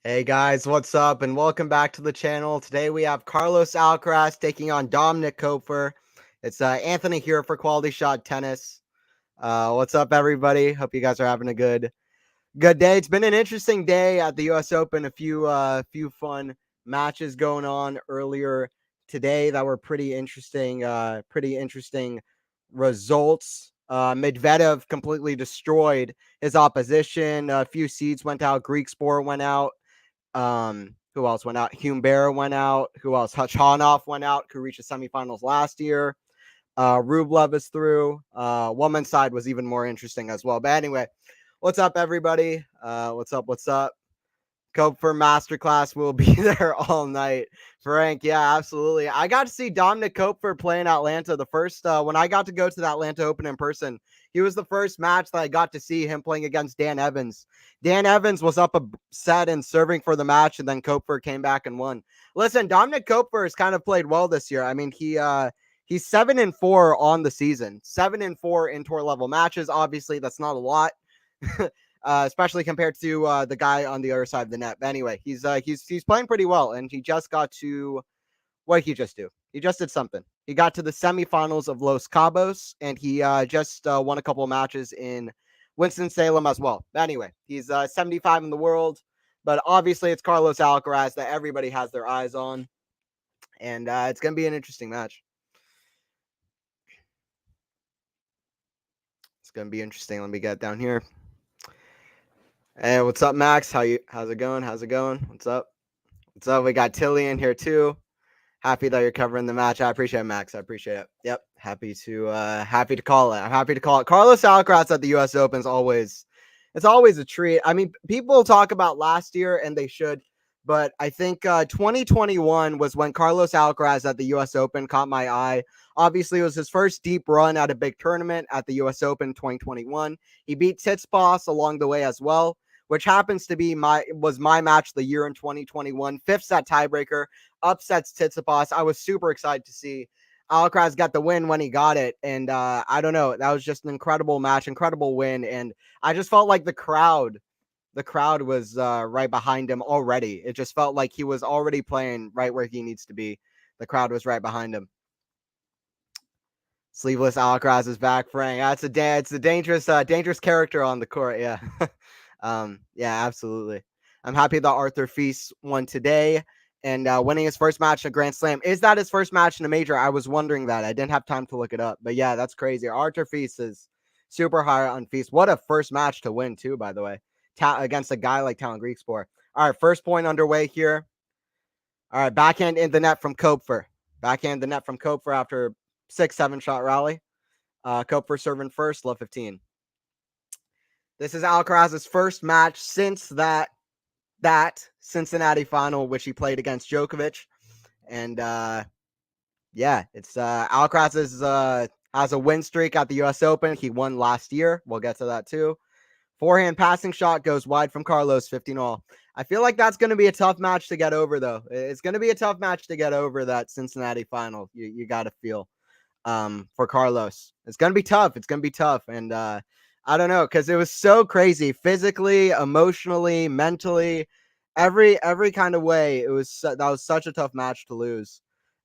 Hey guys, what's up? And welcome back to the channel. Today we have Carlos Alcaraz taking on Dominik Koepfer. It's Anthony here for Quality Shot Tennis. What's up, everybody? Hope you guys are having a good day. It's been an interesting day at the U.S. Open. A few fun matches going on earlier today that were pretty interesting. Pretty interesting results. Medvedev completely destroyed his opposition. A few seeds went out. Greek Sport went out. Who else went out? Humbert went out. Who else? Hachanov went out, who reached the semifinals last year. Rublev is through. Women's side was even more interesting as well. But anyway, what's up, everybody? What's up? What's up? Koepfer Masterclass will be there all night. Frank, yeah, absolutely. I got to see Dominik Koepfer play in Atlanta. The first, when I got to go to the Atlanta Open in person, he was the first match that I got to see him playing against Dan Evans. Dan Evans was up a set and serving for the match, and then Koepfer came back and won. Listen, Dominik Koepfer has kind of played well this year. I mean, he's 7-4 on the season, 7-4 in tour level matches. Obviously, that's not a lot. Especially compared to the guy on the other side of the net. But anyway, he's playing pretty well, and he just got to what did he just do? He just did something. He got to the semifinals of Los Cabos, and he just won a couple of matches in Winston-Salem as well. But anyway, he's 75 in the world, but obviously it's Carlos Alcaraz that everybody has their eyes on, and it's gonna be an interesting match. It's gonna be interesting. Let me get down here. Hey, what's up, Max? How's it going? How's it going? What's up? What's up? We got Tilly in here too. Happy that you're covering the match. I appreciate it, Max. I appreciate it. Yep. Happy to call it. I'm happy to call it. Carlos Alcaraz at the US Open is always a treat. I mean, people talk about last year and they should, but I think 2021 was when Carlos Alcaraz at the US Open caught my eye. Obviously, it was his first deep run at a big tournament at the US Open 2021. He beat Tsitsipas along the way as well, which happens to be my match of the year in 2021. Fifth set tiebreaker, upsets Tsitsipas. I was super excited to see Alcaraz got the win when he got it. And I don't know, that was just an incredible match, incredible win. And I just felt like the crowd was right behind him already. It just felt like he was already playing right where he needs to be. The crowd was right behind him. Sleeveless Alcaraz is back, Frank. It's a dangerous character on the court. Yeah. Yeah, absolutely. I'm happy that Arthur Fils won today and winning his first match in a Grand Slam. Is that his first match in a major? I was wondering that. I didn't have time to look it up. But yeah, that's crazy. Arthur Fils is super high on Fils. What a first match to win, too, by the way, against a guy like Talon Greek Sport. All right, first point underway here. All right, backhand in the net from Koepfer. Backhand the net from Koepfer after 6-7 shot rally. Koepfer serving first, love 15. This is Alcaraz's first match since that Cincinnati final, which he played against Djokovic. And yeah, it's Alcaraz has a win streak at the US Open. He won last year. We'll get to that too. Forehand passing shot goes wide from Carlos, 15-all. I feel like that's going to be a tough match to get over, though. It's going to be a tough match to get over that Cincinnati final. You got to feel for Carlos. It's going to be tough. It's going to be tough. And I don't know, because it was so crazy physically, emotionally, mentally, every kind of way. That was such a tough match to lose.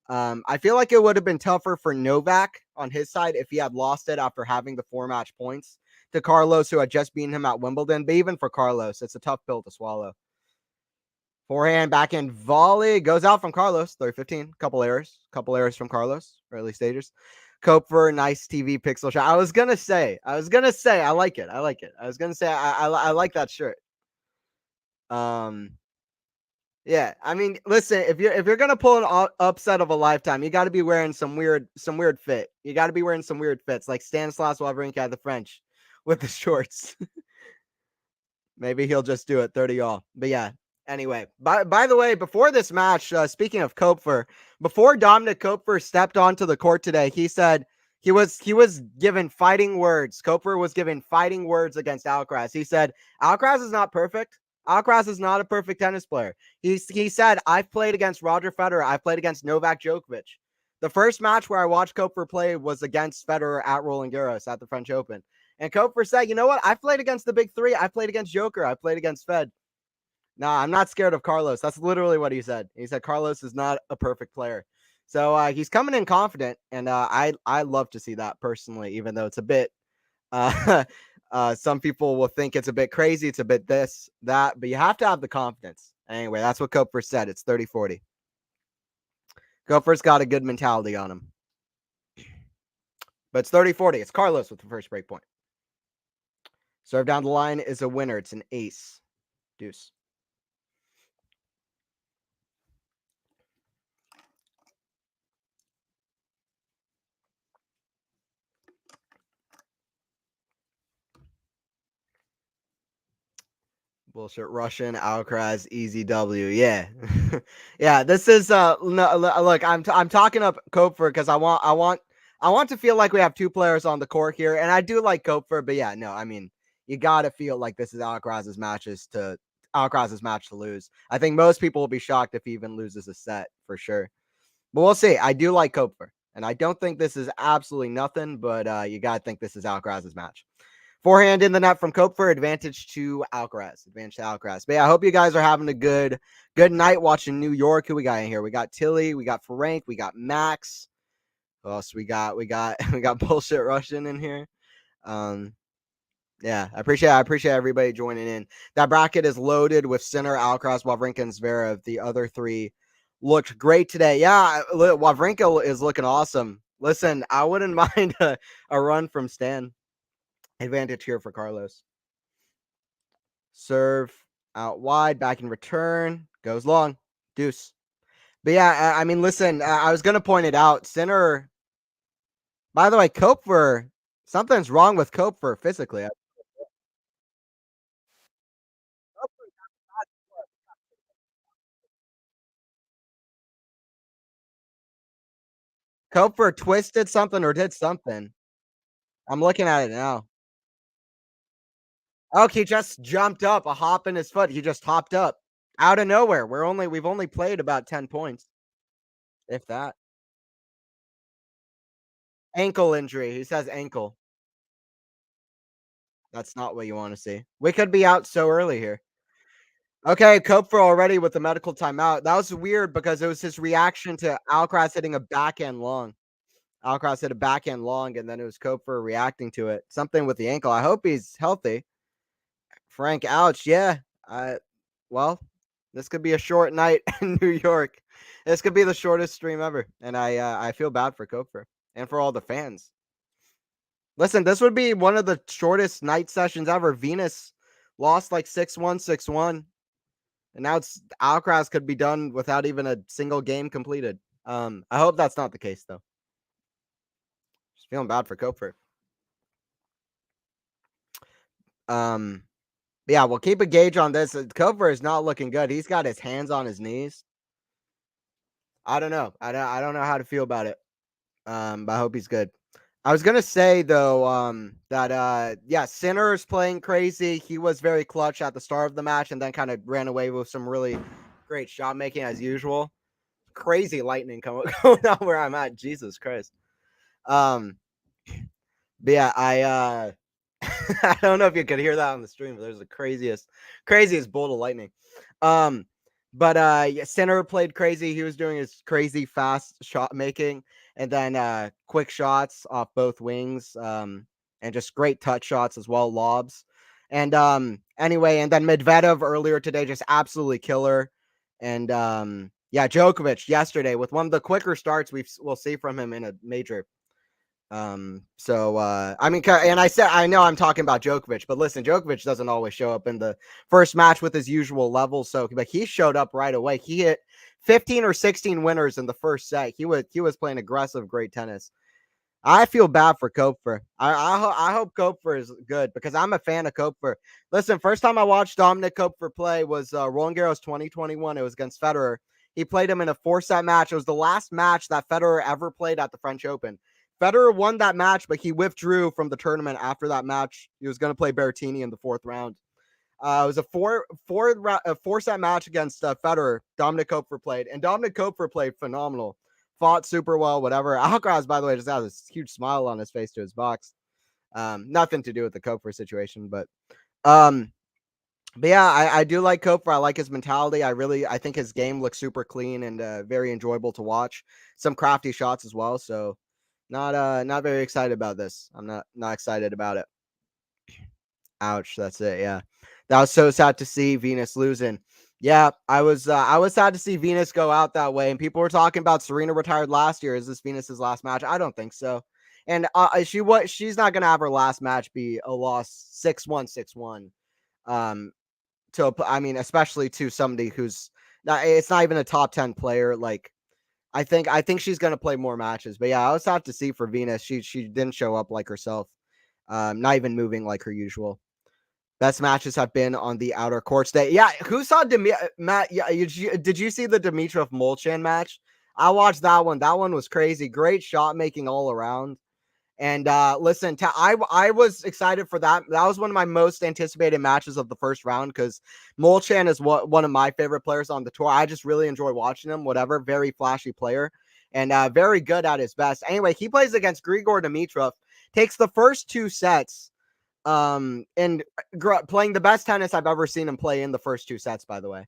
I feel like it would have been tougher for Novak on his side if he had lost it after having the 4-match points to Carlos, who had just beaten him at Wimbledon. But even for Carlos, it's a tough pill to swallow. Forehand, backhand volley goes out from Carlos. 30-15. Couple errors from Carlos, early stages. Koepfer, nice TV pixel shot. I was gonna say, I like it. I was gonna say, I like that shirt. Yeah, I mean, listen, if you're gonna pull an upset of a lifetime, you got to be wearing some weird fit. You got to be wearing some weird fits, like Stanislas Wawrinka at the French with the shorts. Maybe he'll just do it 30-all. But yeah. Anyway, by the way, before this match, speaking of Koepfer, before Dominik Koepfer stepped onto the court today, he said he was given fighting words. Koepfer was given fighting words against Alcaraz. He said, Alcaraz is not perfect. Alcaraz is not a perfect tennis player. He said, I've played against Roger Federer. I've played against Novak Djokovic. The first match where I watched Koepfer play was against Federer at Roland Garros at the French Open. And Koepfer said, you know what? I've played against the big three. I've played against Joker. I've played against Fed. Nah, I'm not scared of Carlos. That's literally what he said. He said Carlos is not a perfect player. So he's coming in confident, and I love to see that personally, even though it's a bit uh, some people will think it's a bit crazy, it's a bit this, that, but you have to have the confidence. Anyway, that's what Koepfer said. It's 30-40. Koepfer's got a good mentality on him. But it's 30-40. It's Carlos with the first break point. Serve down the line is a winner. It's an ace. Deuce. Bullshit Russian, Alcaraz, easy W. Yeah. Yeah, this is no, look, I'm talking up Koepfer because I want to feel like we have two players on the court here, and I do like Koepfer, but yeah, no, I mean, you gotta feel like this is Alcaraz's match to lose. I think most people will be shocked if he even loses a set for sure. But we'll see. I do like Koepfer, and I don't think this is absolutely nothing, but you gotta think this is Alcaraz's match. Forehand in the net from Koepfer, advantage to Alcaraz. Advantage to Alcaraz. But yeah, I hope you guys are having a good night watching New York. Who we got in here? We got Tilly, we got Frank, we got Max. Who else we got? We got we got bullshit Russian in here. Um, yeah, I appreciate everybody joining in. That bracket is loaded with Sinner, Alcaraz, Wawrinka, and Zverev. The other three looked great today. Yeah, Wawrinka is looking awesome. Listen, I wouldn't mind a run from Stan. Advantage here for Carlos. Serve out wide, back in return, goes long, deuce. But yeah, I mean, listen, I was gonna point it out. Sinner, by the way, Koepfer, something's wrong with Koepfer physically. Koepfer twisted something or did something. I'm looking at it now. Oh, he just jumped up, a hop in his foot. He just hopped up out of nowhere. We've only played about 10 points, if that. Ankle injury. He says ankle. That's not what you want to see. We could be out so early here. Okay, Koepfer already with the medical timeout. That was weird because it was his reaction to Alcaraz hitting a backhand long. Alcaraz hit a backhand long, and then it was Koepfer reacting to it. Something with the ankle. I hope he's healthy. Frank, ouch. Yeah. Well, this could be a short night in New York. This could be the shortest stream ever, and I feel bad for Koepfer and for all the fans. Listen, this would be one of the shortest night sessions ever. Venus lost like 6-1, 6-1. And now it's Alcaraz could be done without even a single game completed. I hope that's not the case though. Just feeling bad for Koepfer. Um, yeah, we'll keep a gauge on this. Koepfer is not looking good. He's got his hands on his knees. I don't know. I don't know how to feel about it. But I hope he's good. I was gonna say though, that yeah, Sinner's playing crazy. He was very clutch at the start of the match and then kind of ran away with some really great shot making as usual. Crazy lightning going on where I'm at. Jesus Christ. Um, but yeah, I I don't know if you could hear that on the stream, but there's the craziest bolt of lightning. Um, but yeah, Center played crazy. He was doing his crazy fast shot making, and then quick shots off both wings. And just great touch shots as well, lobs. And anyway, and then Medvedev earlier today, just absolutely killer. And yeah, Djokovic yesterday with one of the quicker starts we'll see from him in a major. I mean, and I know I'm talking about Djokovic, but listen, Djokovic doesn't always show up in the first match with his usual level. So, but he showed up right away. He hit 15 or 16 winners in the first set. He was playing aggressive, great tennis. I feel bad for Koepfer. I hope Koepfer is good because I'm a fan of Koepfer. Listen, first time I watched Dominik Koepfer play was Roland Garros 2021. It was against Federer. He played him in a 4-set match. It was the last match that Federer ever played at the French Open. Federer won that match, but he withdrew from the tournament after that match. He was going to play Berrettini in the 4th round. It was a 4-set match against Federer. Dominik Koepfer played, and Dominik Koepfer played phenomenal. Fought super well, whatever. Alcaraz, by the way, just has a huge smile on his face to his box. Nothing to do with the Koepfer situation, but But yeah, I do like Koepfer. I like his mentality. I think his game looks super clean and very enjoyable to watch. Some crafty shots as well. So not very excited about this. I'm not excited about it. Ouch, that's it. Yeah. That was so sad to see Venus losing. Yeah, I was sad to see Venus go out that way. And people were talking about Serena retired last year. Is this Venus's last match? I don't think so. And she's not gonna have her last match be a loss 6-1, 6-1. Um, I mean, especially to somebody who's not, it's not even a top 10 player. Like, I think she's gonna play more matches. But yeah, I was sad to see for Venus. She didn't show up like herself. Not even moving like her usual. Best matches have been on the outer courts day. Yeah, who saw Matt? Yeah, did you see the Dimitrov Molchan match? I watched that one. That one was crazy. Great shot making all around. And listen, I was excited for that. That was one of my most anticipated matches of the first round because Molchan is one of my favorite players on the tour. I just really enjoy watching him. Whatever, very flashy player and very good at his best. Anyway, he plays against Grigor Dimitrov. Takes the first two sets and playing the best tennis I've ever seen him play in the first two sets, by the way.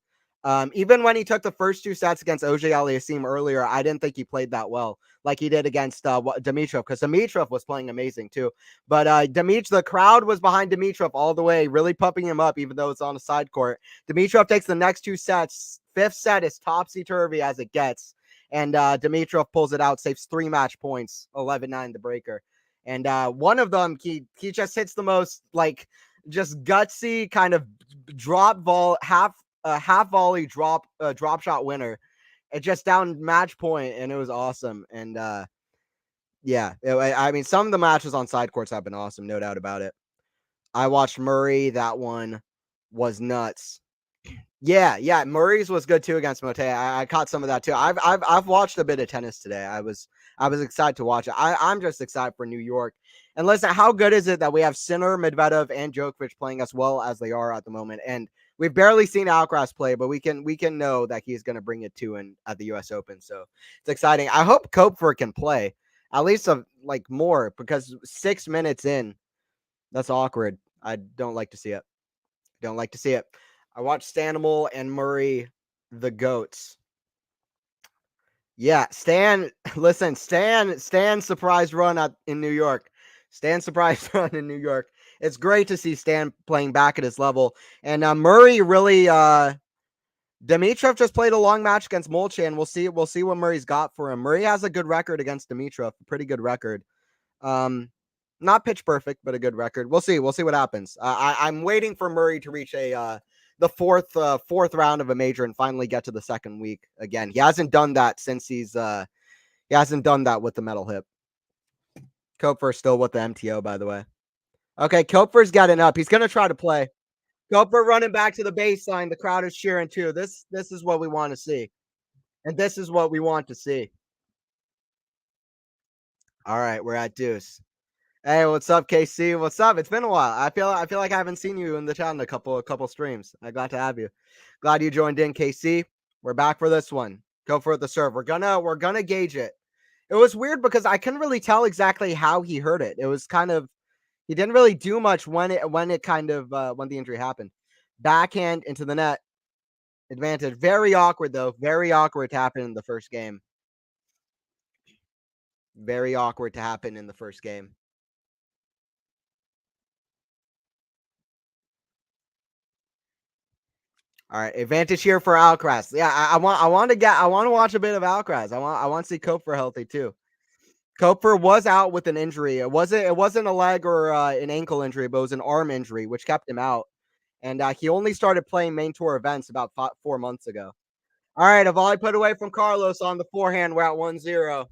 Even when he took the first two sets against OJ Aliassim earlier, I didn't think he played that well like he did against Dimitrov, because Dimitrov was playing amazing too. But the crowd was behind Dimitrov all the way, really pumping him up, even though it's on a side court. Dimitrov takes the next two sets. Fifth set is topsy-turvy as it gets. And Dimitrov pulls it out, saves 3 match points, 11-9 the breaker. And one of them, he just hits the most like just gutsy kind of half volley drop shot winner. It just down match point, and it was awesome. And yeah, I mean, some of the matches on side courts have been awesome, no doubt about it. I watched Murray. That one was nuts. Yeah. Murray's was good too against Mote. I caught some of that too. I've watched a bit of tennis today. I was excited to watch it. I'm just excited for New York. And listen, how good is it that we have Sinner, Medvedev, and Djokovic playing as well as they are at the moment? And we've barely seen Alcaraz play, but we can know that he's going to bring it to and at the U.S. Open. So it's exciting. I hope Koepfer can play at least like more, because 6 minutes in, that's awkward. I don't like to see it. Don't like to see it. I watched Stanimal and Murray, the goats. Yeah, Stan. Listen, Stan surprise run in New York. Stan surprise run in New York. It's great to see Stan playing back at his level. And Murray really. Dimitrov just played a long match against Molchan. We'll see what Murray's got for him. Murray has a good record against Dimitrov. Pretty good record. Um, Not pitch perfect, but a good record. We'll see. We'll see what happens. I'm waiting for Murray to reach the fourth round of a major and finally get to the second week again. He hasn't done that since he hasn't done that with the metal hip. Koepfer still with the MTO, by the way. Okay, Koepfer's getting up. He's gonna try to play. Koepfer running back to the baseline. The crowd is cheering too. This is what we want to see, and this is what we want to see. All right, we're at deuce. Hey, what's up, KC? What's up? It's been a while. I feel like I haven't seen you in the chat in a couple streams. I'm glad to have you. Glad you joined in, KC. We're back for this one. Go for the serve. We're gonna gauge it. It was weird because I couldn't really tell exactly how he hurt it. It was kind of, he didn't really do much when the injury happened. Backhand into the net. Advantage. Very awkward though. Very awkward to happen in the first game. Very awkward to happen in the first game. All right, advantage here for Alcaraz. Yeah, I want to watch a bit of Alcaraz. I want to see Koepfer healthy too. Koepfer was out with an injury. It wasn't a leg or an ankle injury, but it was an arm injury, which kept him out. And he only started playing main tour events about 4 months ago. All right, a volley put away from Carlos on the forehand. We're at 1-0.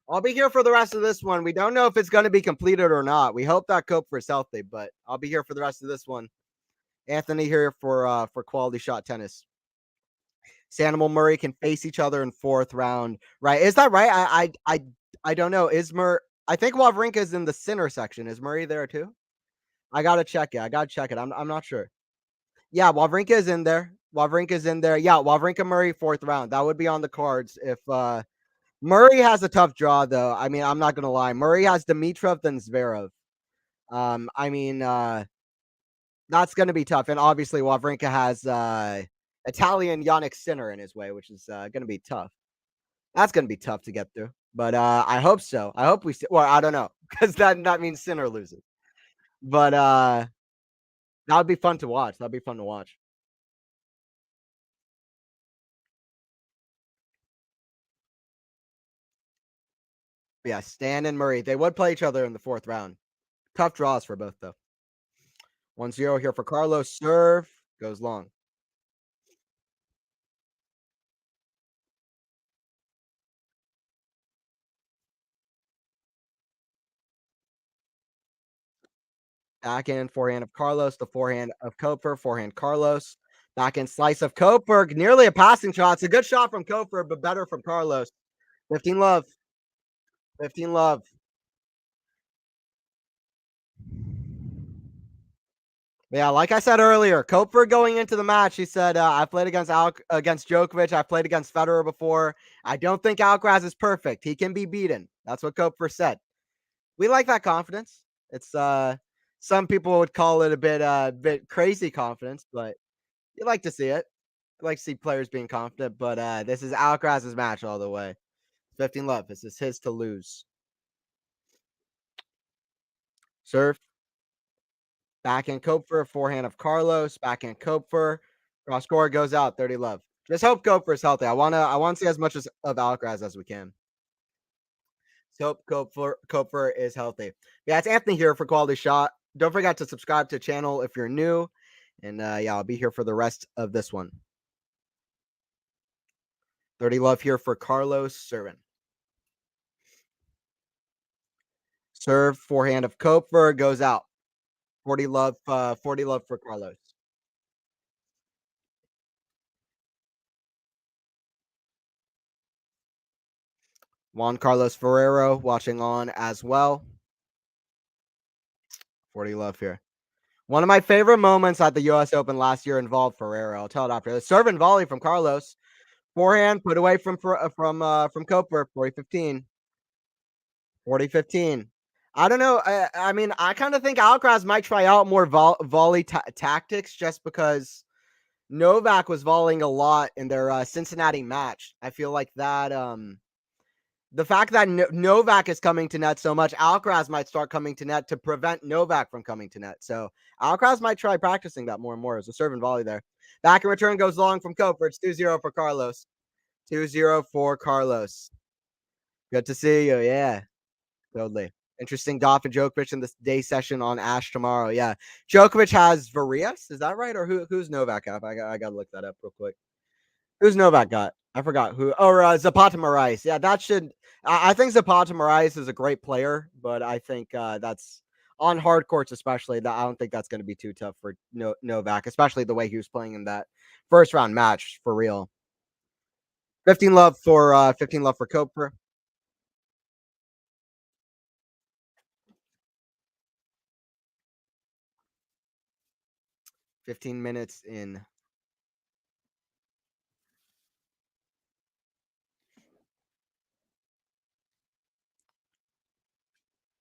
I'll be here for the rest of this one. We don't know if it's going to be completed or not. We hope that Koepfer is healthy, but I'll be here for the rest of this one. Anthony here for quality shot tennis. Sanimal Murray can face each other in fourth round. Right? Is that right? I don't know. I think Wawrinka is in the center section. Is Murray there too? I gotta check it. I'm not sure. Yeah, Wawrinka is in there. Wawrinka is in there. Yeah, Wawrinka Murray fourth round. That would be on the cards if Murray has a tough draw though. I mean, I'm not gonna lie. Murray has Dimitrov then Zverev. I mean, That's gonna be tough, and obviously Wawrinka has, Italian Yannick Sinner in his way, which is, gonna be tough. That's gonna be tough to get through, but, I hope so. I hope we see well, I don't know, because that means Sinner loses, but, that would be fun to watch. That'd be fun to watch. Yeah, Stan and Murray, they would play each other in the 4th round. Tough draws for both, though. 1-0 here for Carlos. Serve goes long. Backhand, forehand of Carlos, the forehand of Koepfer, forehand Carlos. Backhand slice of Koepfer, nearly a passing shot. It's a good shot from Koepfer, but better from Carlos. 15 love. 15 love. Yeah, like I said earlier, Koepfer going into the match, he said, "I played against Djokovic. I've played against Federer before. I don't think Alcaraz is perfect. He can be beaten." That's what Koepfer said. We like that confidence. It's some people would call it a bit crazy confidence, but you like to see it. I like to see players being confident, but this is Alcaraz's match all the way. 15 love. This is his to lose. Serve. Backhand Koepfer, forehand of Carlos, backhand Koepfer. Cross court goes out, 30 love. Just hope Koepfer's healthy. I wanna see as much as of Alcaraz as we can. So hope Koepfer is healthy. Yeah, it's Anthony here for Quality Shot. Don't forget to subscribe to the channel if you're new. And yeah, I'll be here for the rest of this one. 30 love here for Carlos serving. Serve, forehand of Koepfer goes out. 40 love for Carlos. Juan Carlos Ferrero watching on as well. 40 love here. One of my favorite moments at the US Open last year involved Ferrero. I'll tell it after. The serve and volley from Carlos. Forehand put away from Koepfer. 40-15. 40-15. I don't know. I mean, I kind of think Alcaraz might try out more volley tactics just because Novak was volleying a lot in their Cincinnati match. I feel like that the fact that Novak is coming to net so much, Alcaraz might start coming to net to prevent Novak from coming to net. So Alcaraz might try practicing that more and more as a serve and volley there. Back and return goes long from Koepfer. It's 2-0 for Carlos. 2-0 for Carlos. Good to see you. Yeah, totally. Interesting Djokovic and Djokovic in this day session on Ash tomorrow. Yeah. Djokovic has Varias. Is that right? Or who's Novak up? I got to look that up real quick. Who's Novak got? I forgot who. Oh, Zapata Marais. Yeah, that should. I think Zapata Marais is a great player, but I think that's on hard courts, especially. That I don't think that's going to be too tough for Novak, especially the way he was playing in that first round match for real. 15 love for Koepfer. 15 minutes in.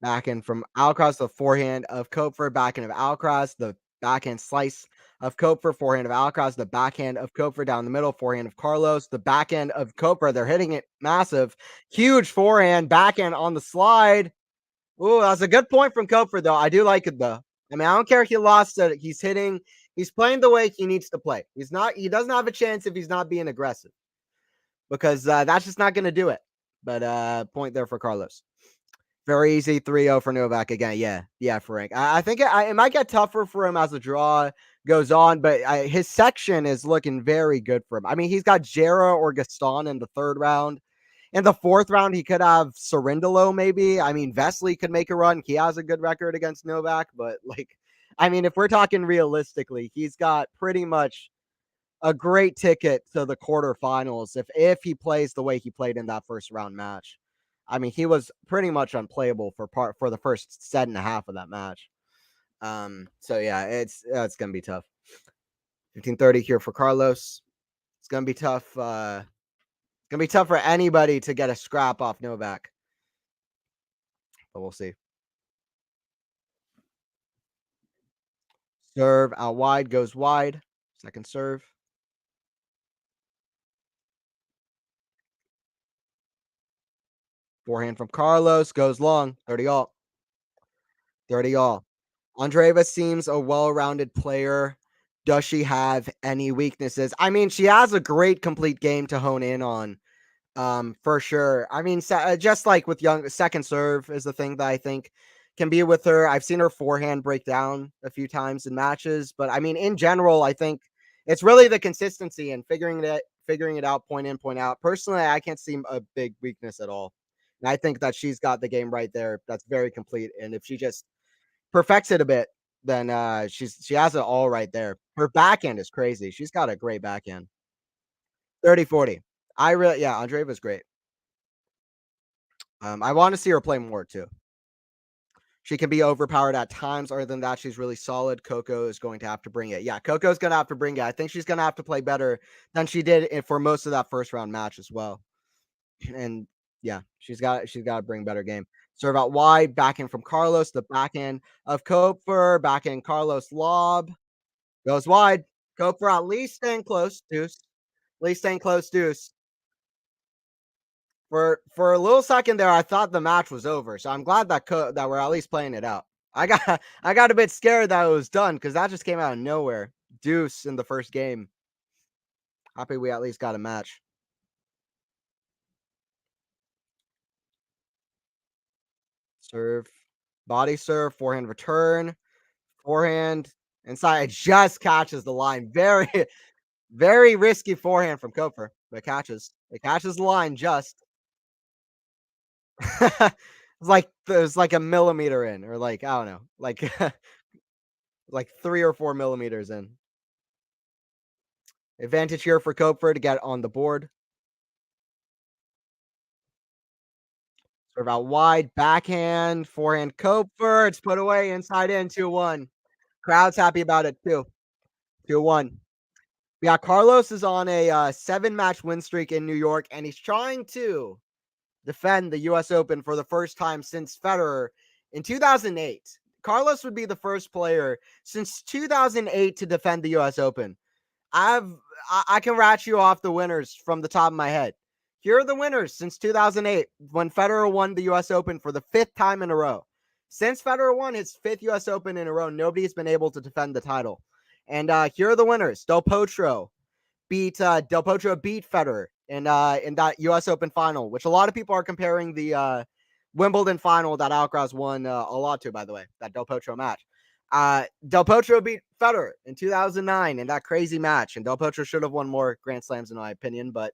Backhand from Alcaraz, the forehand of Koepfer, backhand of Alcaraz, the backhand slice of Koepfer, forehand of Alcaraz, the backhand of Koepfer down the middle, forehand of Carlos, the backhand of Koepfer. They're hitting it massive, huge forehand, backhand on the slide. Ooh, that's a good point from Koepfer, though. I do like it though. I mean, I don't care if he lost it. He's hitting. He's playing the way he needs to play. He's not. He doesn't have a chance if he's not being aggressive because that's just not going to do it. But point there for Carlos. Very easy 3-0 for Novak again. Yeah. Yeah, Frank. I think it might get tougher for him as the draw goes on, but his section is looking very good for him. I mean, he's got Jera or Gaston in the 3rd round. In the 4th round, he could have Cerundolo maybe. I mean, Vesely could make a run. He has a good record against Novak, but like, I mean, if we're talking realistically, he's got pretty much a great ticket to the quarterfinals if he plays the way he played in that first round match. I mean, he was pretty much unplayable for the first set and a half of that match. So yeah, it's gonna be tough. 15:30 here for Carlos. It's gonna be tough. It's gonna be tough for anybody to get a scrap off Novak, but we'll see. Serve out wide, goes wide. Second serve. Forehand from Carlos, goes long. 30 all. 30 all. Andreeva seems a well-rounded player. Does she have any weaknesses? I mean, she has a great complete game to hone in on. For sure. I mean, just like with young, second serve is the thing that I think can be with her. I've seen her forehand break down a few times in matches, but I mean, in general, I think it's really the consistency and figuring it out point in, point out. Personally, I can't see a big weakness at all. And I think that she's got the game right there. That's very complete. And if she just perfects it a bit, then she has it all right there. Her backhand is crazy. She's got a great backhand. 30-40. I really yeah, Andreeva's great. I want to see her play more too. She can be overpowered at times. Other than that, she's really solid. Coco is going to have to bring it. Yeah, Coco's going to have to bring it. I think she's going to have to play better than she did for most of that first round match as well. And yeah, she's got to bring better game. Serve out wide, backhand from Carlos. The backhand of Koepfer, backhand Carlos lob goes wide. Koepfer at least staying close, Deuce. At least staying close, Deuce. For a little second there, I thought the match was over. So I'm glad that we're at least playing it out. I got I got a bit scared that it was done because that just came out of nowhere. Deuce in the first game. Happy we at least got a match. Serve, body serve, forehand return, forehand inside. It just catches the line. Very very risky forehand from Koepfer, but it catches. It catches the line just. It's like a millimeter in, or like I don't know, like like 3 or 4 millimeters in. Advantage here for Koepfer to get on the board. Serve out wide, backhand, forehand Koepfer. It's put away inside in 2-1. Crowd's happy about it too. 2-1. Yeah, Carlos is on a 7-match win streak in New York, and he's trying to defend the US Open for the first time since Federer in 2008. Carlos would be the first player since 2008 to defend the US Open. I've I can rattle you off the winners from the top of my head. Here are the winners since 2008 when Federer won the US Open for the 5th time in a row. Since Federer won his 5th US Open in a row, nobody's been able to defend the title. And here are the winners. Del Potro beat Federer in that US Open final, which a lot of people are comparing the Wimbledon final that Alcaraz won a lot to, by the way, that Del Potro match. Del Potro beat Federer in 2009 in that crazy match, and Del Potro should have won more Grand Slams in my opinion. But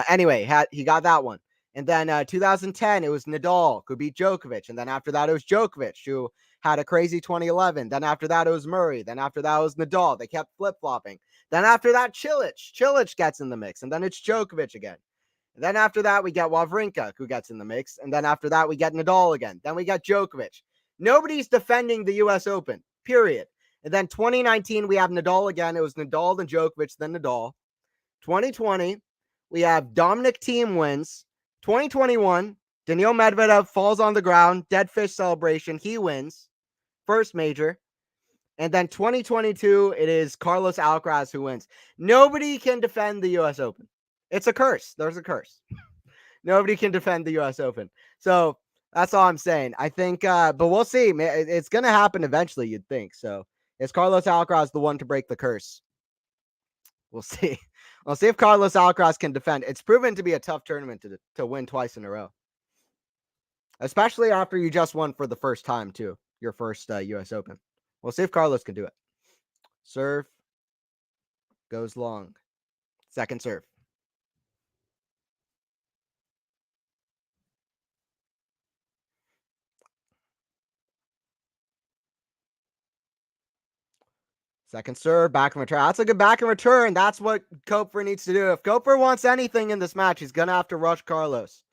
anyway, he got that one. And then 2010, it was Nadal who beat Djokovic, and then after that, it was Djokovic who had a crazy 2011. Then after that, it was Murray. Then after that, it was Nadal. They kept flip flopping. Then after that, Cilic gets in the mix, and then it's Djokovic again. And then after that, we get Wawrinka, who gets in the mix. And then after that, we get Nadal again. Then we get Djokovic. Nobody's defending the US Open, period. And then 2019, we have Nadal again. It was Nadal, then Djokovic, then Nadal. 2020, we have Dominik Thiem wins. 2021, Daniil Medvedev falls on the ground, dead fish celebration. He wins. First major. And then 2022, it is Carlos Alcaraz who wins. Nobody can defend the US Open. It's a curse. There's a curse. Nobody can defend the US Open. So that's all I'm saying. I think, but we'll see. It's going to happen eventually, you'd think. So is Carlos Alcaraz the one to break the curse? We'll see. We'll see if Carlos Alcaraz can defend. It's proven to be a tough tournament to win twice in a row, especially after you just won for the first time, too. Your first US Open. We'll see if Carlos can do it. Serve goes long. Second serve. Second serve, back and return. That's a good back and return. That's what Koepfer needs to do. If Koepfer wants anything in this match, he's going to have to rush Carlos.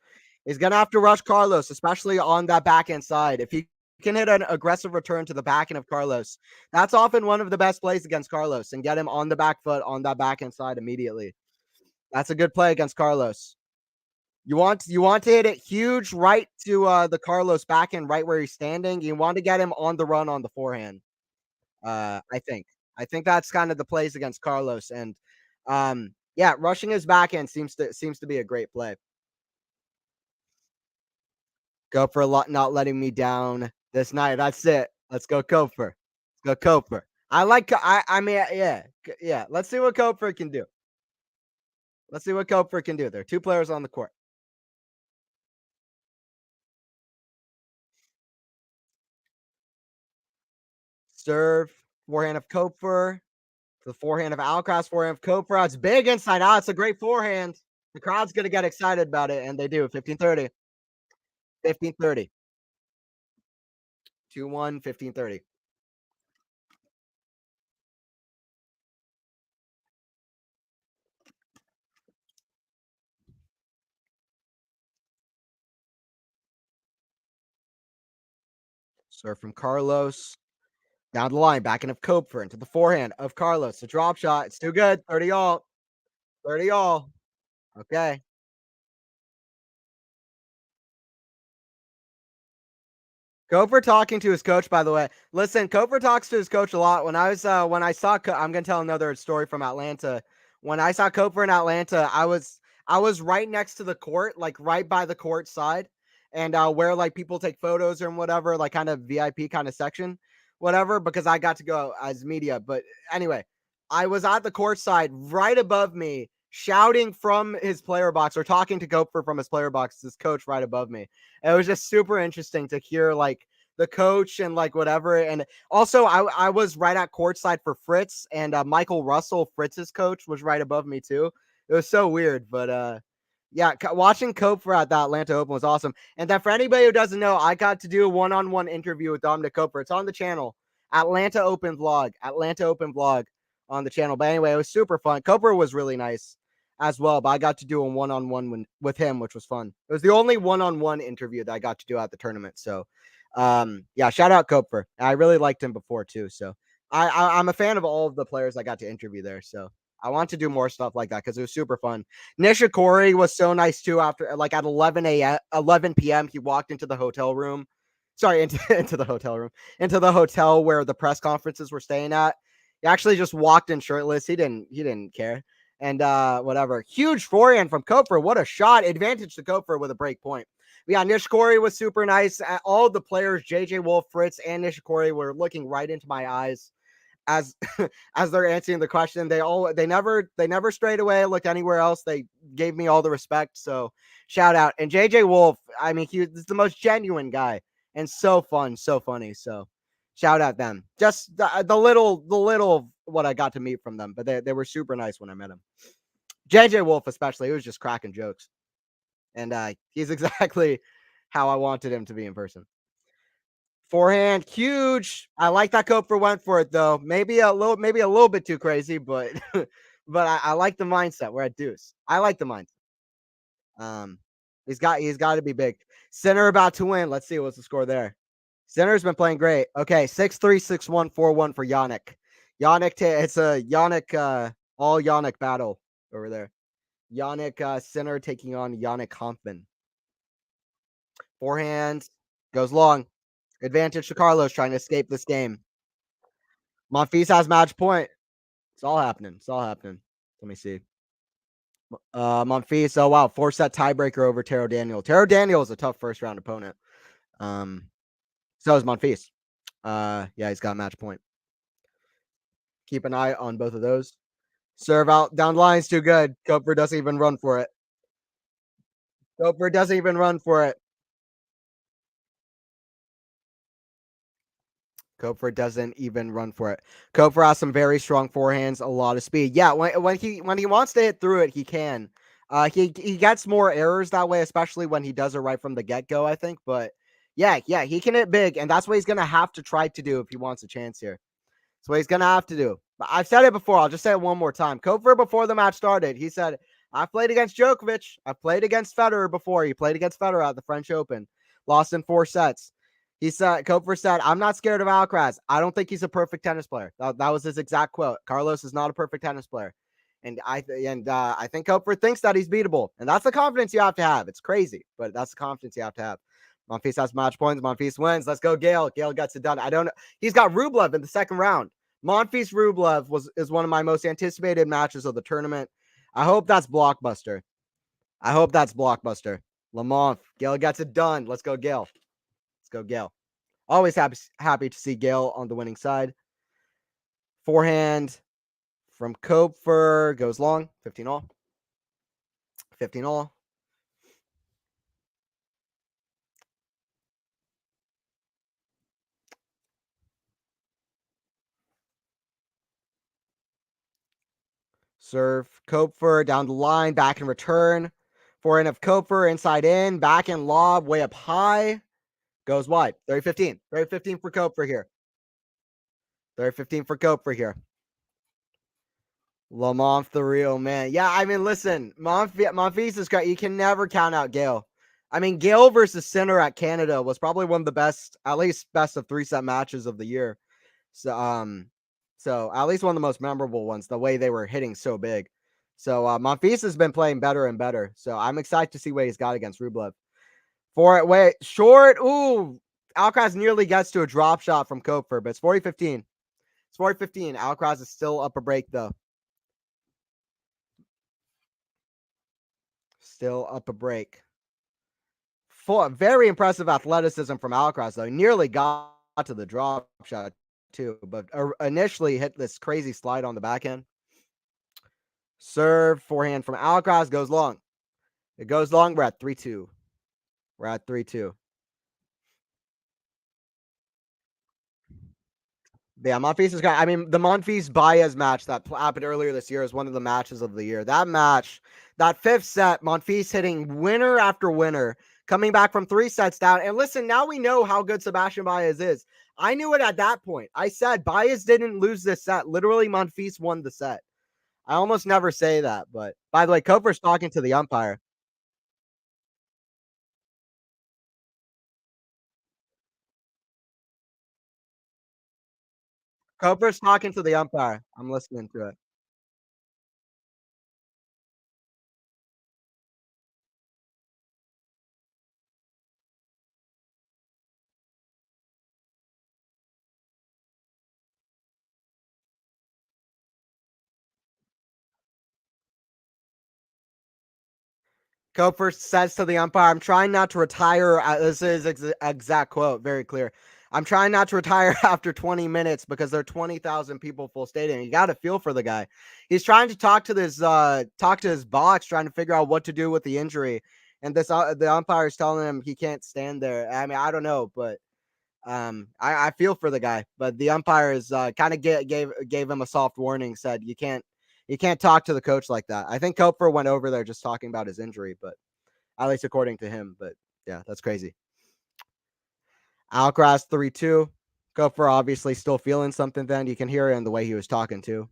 He's going to have to rush Carlos, especially on that backhand side. If he can hit an aggressive return to the backhand of Carlos, that's often one of the best plays against Carlos, and get him on the back foot on that backhand side immediately. That's a good play against Carlos. You want to hit it huge right to the Carlos backhand, right where he's standing. You want to get him on the run on the forehand. I think. I think that's kind of the plays against Carlos, and yeah, rushing his backhand seems to be a great play. Go for a lot, not letting me down this night. That's it. Let's go, Koepfer. Let's go, Koepfer. I like. I mean, yeah, yeah. Let's see what Koepfer can do. Let's see what Koepfer can do. There are two players on the court. Serve, forehand of Koepfer, the forehand of Alcaraz, forehand of Koepfer. It's big inside out. It's a great forehand. The crowd's gonna get excited about it, and they do. 15-30. 15-30. 2-1, 15-30. Serve from Carlos. Down the line, backing of Koepfer into the forehand of Carlos. A drop shot. It's too good. 30 all. 30 all. Okay. Koepfer talking to his coach, by the way. Listen, Koepfer talks to his coach a lot. When I saw, I'm gonna tell another story from Atlanta. When I saw Koepfer in Atlanta, I was right next to the court, like right by the court side, and where like people take photos and whatever, like kind of VIP kind of section, whatever, because I got to go as media. But anyway, I was at the court side, right above me, shouting from his player box or talking to Koepfer from his player box. His coach right above me. It was just super interesting to hear like the coach and like whatever. And also, I was right at courtside for Fritz, and Michael Russell, Fritz's coach, was right above me too. It was so weird, but yeah, watching Koepfer at the Atlanta Open was awesome. And then for anybody who doesn't know, I got to do a one-on-one interview with Dominik Koepfer. It's on the channel, Atlanta Open vlog on the channel. But anyway, it was super fun. Koepfer was really nice as well, but I got to do a one-on-one with him, which was fun. It was the only one-on-one interview that I got to do at the tournament. So, yeah, shout out Koepfer. I really liked him before too. So, I'm a fan of all of the players I got to interview there. So, I want to do more stuff like that because it was super fun. Nishikori was so nice too. After like at 11 p.m., he walked into the hotel room. Sorry, into the hotel room, into the hotel where the press conferences were staying at. He actually just walked in shirtless. He didn't care. And whatever. Huge forehand from Koepfer. What a shot. Advantage to Koepfer with a break point. But yeah, Nishikori was super nice. All the players, JJ Wolf, Fritz, and Nishikori, were looking right into my eyes as as they're answering the question. They never strayed away, looked anywhere else. They gave me all the respect. So shout out. And JJ Wolf, I mean, he's the most genuine guy and so fun, so funny. So shout out them. Just the little what I got to meet from them, but they were super nice when I met him. JJ Wolf especially, he was just cracking jokes. And he's exactly how I wanted him to be in person. Forehand, huge. I like that Koepfer went for it though. Maybe a little bit too crazy, but but I like the mindset. We're at deuce. I like the mindset. Um, he's got to be big. Center about to win. Let's see what's the score there. Center's been playing great. Okay, 6-3, 6-1, 4-1 for Yannick. It's a Yannick all Yannick battle over there. Yannick center taking on Yannick Kampmann. Forehand goes long. Advantage to Carlos trying to escape this game. Monfils has match point. It's all happening. It's all happening. Let me see. Monfils. Oh wow, 4-set tiebreaker over Taro Daniel. Taro Daniel is a tough first round opponent. So is Monfils. Yeah, he's got match point. Keep an eye on both of those. Serve out down line's too good. Koepfer doesn't even run for it. Koepfer doesn't even run for it. Koepfer doesn't even run for it. Koepfer has some very strong forehands, a lot of speed. Yeah, when he wants to hit through it, he can. He gets more errors that way, especially when he does it right from the get go. I think, but yeah, he can hit big, and that's what he's gonna have to try to do if he wants a chance here. That's what he's gonna have to do. But I've said it before. I'll just say it one more time. Koepfer, before the match started, he said, "I've played against Djokovic. I've played against Federer before. He played against Federer at the French Open, lost in 4 sets." Koepfer said, "I'm not scared of Alcaraz. I don't think he's a perfect tennis player." That was his exact quote. Carlos is not a perfect tennis player. And I think Koepfer thinks that he's beatable. And that's the confidence you have to have. It's crazy, but that's the confidence you have to have. Monfils has match points. Monfils wins. Let's go, Gail. Gail gets it done. I don't know. He's got Rublev in the second round. Monfils Rublev is one of my most anticipated matches of the tournament. I hope that's blockbuster. I hope that's blockbuster. Lamont, Gail gets it done. Let's go, Gail. Let's go, Gail. Always happy to see Gail on the winning side. Forehand from Koepfer goes long. 15 all. 15 all. Serve Koepfer down the line, back and return. Forehand of Koepfer, inside in, back and lob, way up high. Goes wide. 30-15. 30-15 for Koepfer here. 30-15 for Koepfer here. Lamont, the real man. Yeah, I mean, listen, Monfils is great. You can never count out Gale. I mean, Gale versus Sinner at Canada was probably one of the best, at least best of 3-set matches of the year. So at least one of the most memorable ones, the way they were hitting so big. So Monfils has been playing better and better. So I'm excited to see what he's got against Rublev. For it, wait, short. Ooh, Alcaraz nearly gets to a drop shot from Koepfer, but it's 40-15. It's 40-15. Alcaraz is still up a break, though. Still up a break. Very impressive athleticism from Alcaraz, though. He nearly got to the drop shot, too, but initially hit this crazy slide on the backhand. Serve, forehand from Alcaraz goes long. It goes long. We're at 3-2. We're at 3-2. Yeah, Monfils is great. I mean, the Monfils Baez match that happened earlier this year is one of the matches of the year. That match, that fifth set, Monfils hitting winner after winner, coming back from 3 sets down. And listen, now we know how good Sebastian Baez is. I knew it at that point. I said Baez didn't lose this set. Literally, Monfils won the set. I almost never say that, but by the way, Koepfer's talking to the umpire. Koepfer's talking to the umpire. I'm listening to it. Koepfer says to the umpire, I'm trying not to retire. This is exact quote, very clear. I'm trying not to retire after 20 minutes because there are 20,000 people full stadium. You got to feel for the guy. He's trying to talk to his box, trying to figure out what to do with the injury. And the umpire is telling him he can't stand there. I mean, I don't know, but I feel for the guy. But the umpire is kind of gave him a soft warning, said you can't talk to the coach like that. I think Koepfer went over there just talking about his injury, but at least according to him. But yeah, that's crazy. Alcaraz 3-2. Koepfer obviously still feeling something then. You can hear it in the way he was talking too.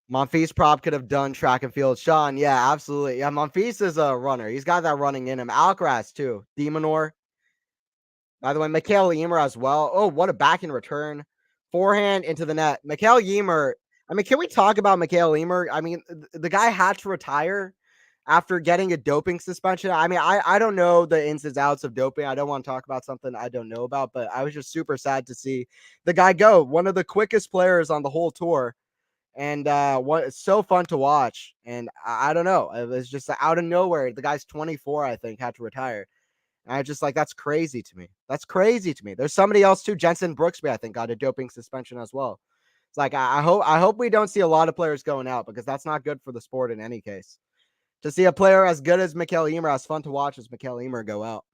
Monfils prop could have done track and field. Sean, yeah, absolutely. Yeah, Monfils is a runner. He's got that running in him. Alcaraz too. Demonor. By the way, Mikael Ymer as well. Oh, what a back in return. Forehand into the net. Mikael Ymer. I mean, can we talk about Mikael Ymer? I mean, the guy had to retire after getting a doping suspension. I mean, I don't know the ins and outs of doping. I don't want to talk about something I don't know about, but I was just super sad to see the guy go. One of the quickest players on the whole tour. And what it's so fun to watch. And I don't know. It was just out of nowhere. The guy's 24, I think, had to retire. And I just like that's crazy to me. That's crazy to me. There's somebody else too. Jensen Brooksby, I think, got a doping suspension as well. It's like I hope we don't see a lot of players going out because that's not good for the sport in any case. To see a player as good as Mikael Ymer, as fun to watch as Mikael Ymer go out.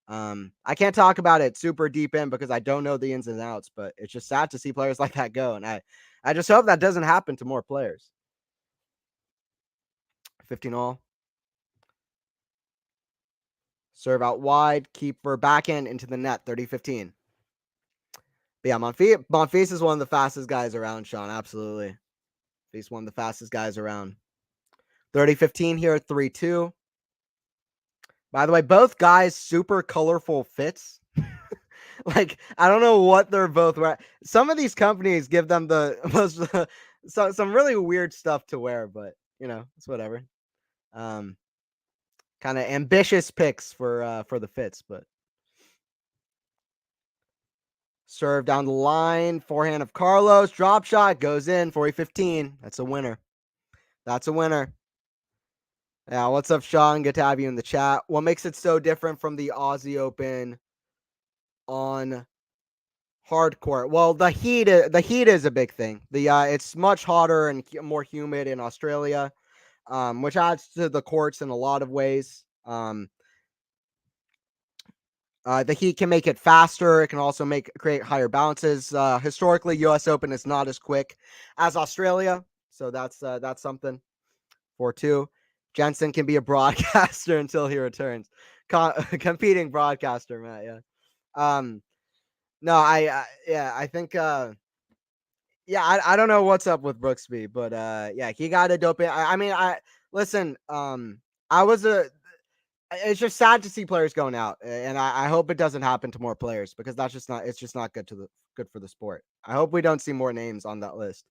I can't talk about it super deep in because I don't know the ins and outs, but it's just sad to see players like that go. And I just hope that doesn't happen to more players. 15 all. Serve out wide, keep for backhand into the net, 30-15. But yeah, Monfils is one of the fastest guys around, Sean. Absolutely. He's one of the fastest guys around. 30-15 here, 3-2. By the way, both guys super colorful fits. Like, I don't know what they're both wearing. Some of these companies give them the most some really weird stuff to wear, but it's whatever. Um kind of ambitious picks for the fits, but Serve down the line. Forehand of Carlos. Drop shot goes in. 40-15. That's a winner. That's a winner. Yeah, what's up, Sean? Good to have you in the chat. What makes it so different from the Aussie Open on hard court? Well, the heat is a big thing. It's much hotter and more humid in Australia, which adds to the courts in a lot of ways. The heat can make it faster. It can also create higher bounces. Historically, U.S. Open is not as quick as Australia, so that's something for two. Jensen can be a broadcaster until he returns. Competing broadcaster, Matt. Yeah. Um. No, yeah, I think. Yeah, I don't know what's up with Brooksby, but yeah, he got a doping. I mean, I listen. I was a it's just sad to see players going out, and I hope it doesn't happen to more players because that's just not it's just not good for the sport. I hope we don't see more names on that list.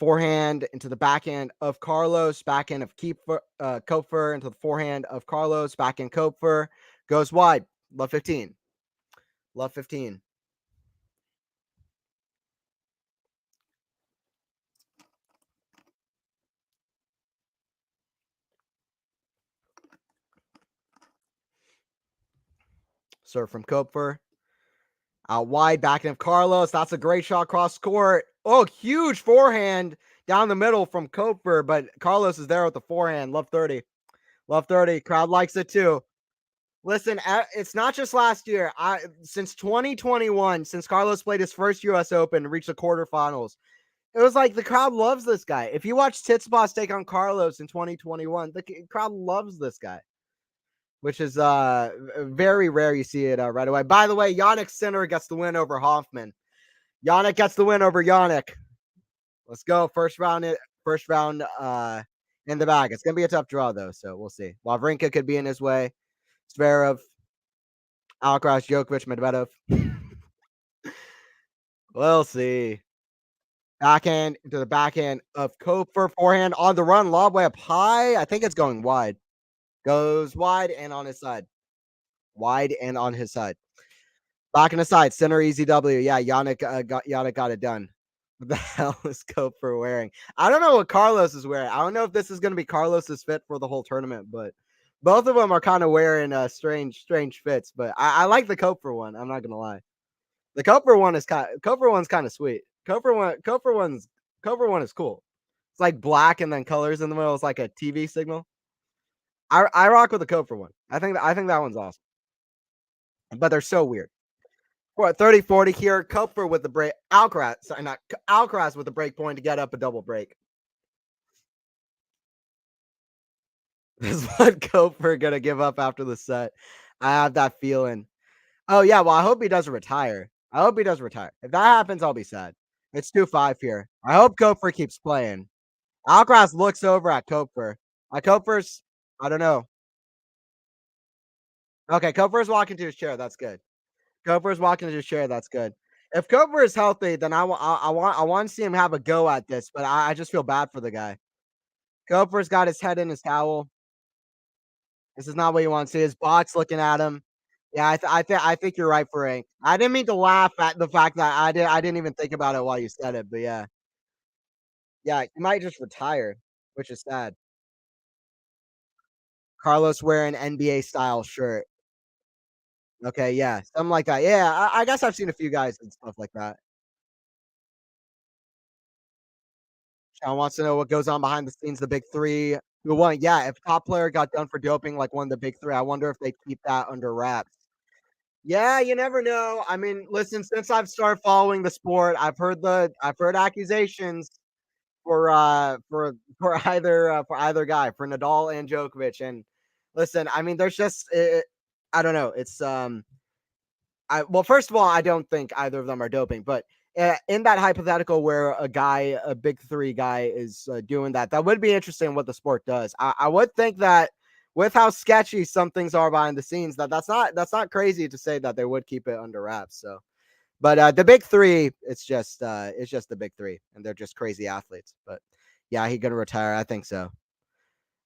Forehand into the backhand of Carlos, backhand of Koepfer into the forehand of Carlos, backhand Koepfer goes wide. Love 15. Love 15. Serve from Koepfer. Out wide, backhand of Carlos. That's a great shot cross court. Oh, huge forehand down the middle from Koepfer, but Carlos is there with the forehand. Love 30. Love 30. Crowd likes it too. Listen, it's not just last year. Since 2021, since Carlos played his first U.S. Open and reached the quarterfinals, it was like the crowd loves this guy. If you watch Tsitsipas take on Carlos in 2021, the crowd loves this guy, which is very rare. You see it right away. By the way, Yannick Sinner gets the win over Hoffman. Yannick gets the win over Yannick. Let's go. First round in the bag. It's gonna be a tough draw though, so we'll see. Wawrinka could be in his way. Zverev, Alcaraz, Djokovic, Medvedev. We'll see. Backhand into the backhand of Koepfer. Forehand on the run. Lob way up high. I think it's going wide. Goes wide and on his side. Wide and on his side. Back in the side. Center easy W. Yeah, Yannick got it done. What the hell is Koepfer wearing? I don't know what Carlos is wearing. I don't know if this is going to be Carlos's fit for the whole tournament, but both of them are kind of wearing strange fits. But I like the Koepfer one. I'm not gonna lie. The Koepfer one's kind of sweet. Koepfer one is cool. It's like black and then colors in the middle. It's like a TV signal. I rock with the Koepfer one. I think that one's awesome. But they're so weird. What 30-40 here? Koepfer with the break. Alcaraz, sorry, not Alcaraz with the break point to get up a double break. Is what Koepfer gonna give up after the set? I have that feeling. Oh yeah, well I hope he doesn't retire. I hope he does retire. If that happens, I'll be sad. It's 2-5 here. I hope Koepfer keeps playing. Alcaraz looks over at Koepfer. Koepfer's, I don't know. Okay, Koepfer's walking to his chair. That's good. Koepfer's walking to his chair. That's good. If Koepfer is healthy, then I want to see him have a go at this, but I just feel bad for the guy. Koepfer's got his head in his towel. This is not what you want to see. His box looking at him. Yeah, I think you're right, Frank. I didn't mean to laugh at the fact that I didn't even think about it while you said it, but yeah. Yeah, he might just retire, which is sad. Carlos wearing NBA style shirt. Okay, yeah, something like that. Yeah, I guess I've seen a few guys and stuff like that. Sean wants to know what goes on behind the scenes, the big three. Who won? Yeah, if top player got done for doping like one of the big three, I wonder if they keep that under wraps. Yeah, you never know. I mean, listen, since I've started following the sport, I've heard accusations for either guy, for Nadal and Djokovic. And listen, I mean, there's just I don't know. It's well, first of all, I don't think either of them are doping, but in that hypothetical where a big three guy, is doing that, that would be interesting what the sport does. I would think that with how sketchy some things are behind the scenes, that's not crazy to say that they would keep it under wraps. So, but the big three, it's just the big three, and they're just crazy athletes. But yeah, he gonna retire. I think so.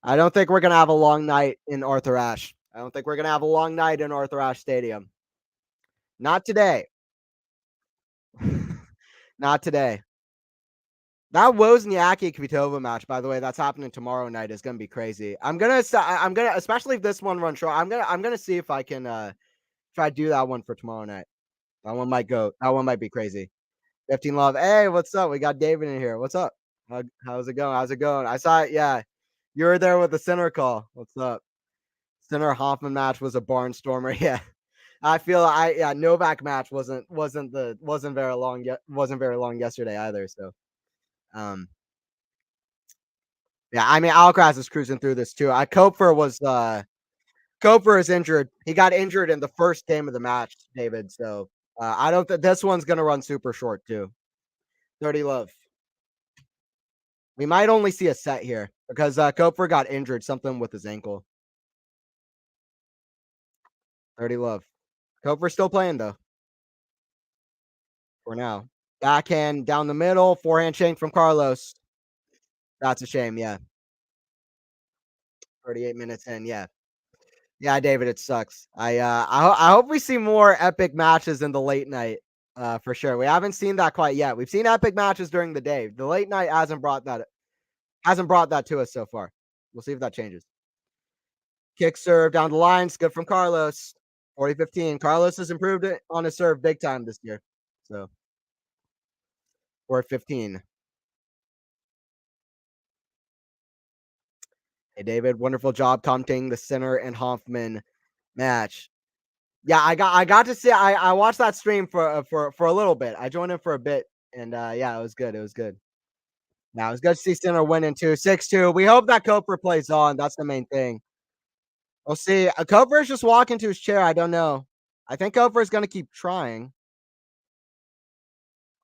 I don't think we're gonna have a long night in Arthur Ashe. I don't think we're gonna have a long night in Arthur Ashe Stadium. Not today. Not today. That Wozniacki Kvitova match, by the way, that's happening tomorrow night is gonna be crazy. I'm gonna, especially if this one runs short. I'm gonna see if I can try to do that one for tomorrow night. That one might go. That one might be crazy. 15 love. Hey, what's up? We got David in here. What's up? How's it going? How's it going? I saw it. Yeah, you were there with the center call. What's up? Center Hoffman match was a barnstormer. Yeah, I feel yeah, Novak match wasn't very long yet, wasn't very long yesterday either. So um yeah, I mean Alcaraz is cruising through this too. Koepfer is injured. He got injured in the first game of the match, David. So I don't think this one's gonna run super short too. 30 love. We might only see a set here because Koepfer got injured, something with his ankle. 30 love. Koepfer's still playing though for now. Backhand down the middle, forehand shank from Carlos. That's a shame. Yeah, 38 minutes in. Yeah, yeah, David, it sucks. I hope we see more epic matches in the late night. For sure. We haven't seen that quite yet. We've seen epic matches during the day. The late night hasn't brought that to us so far. We'll see if that changes. Kick serve down the lines, good from Carlos. 40-15. Carlos has improved it on his serve big time this year. So 4-15. Hey David, wonderful job commenting the Sinner and Hoffman match. Yeah, I got to see. I watched that stream for a little bit. I joined in for a bit, and yeah, it was good. It was good. Now it's good to see Sinner winning too, 6-2. We hope that Koepfer plays on. That's the main thing. We'll see. Koepfer is just walking to his chair. I don't know. I think Koepfer is going to keep trying.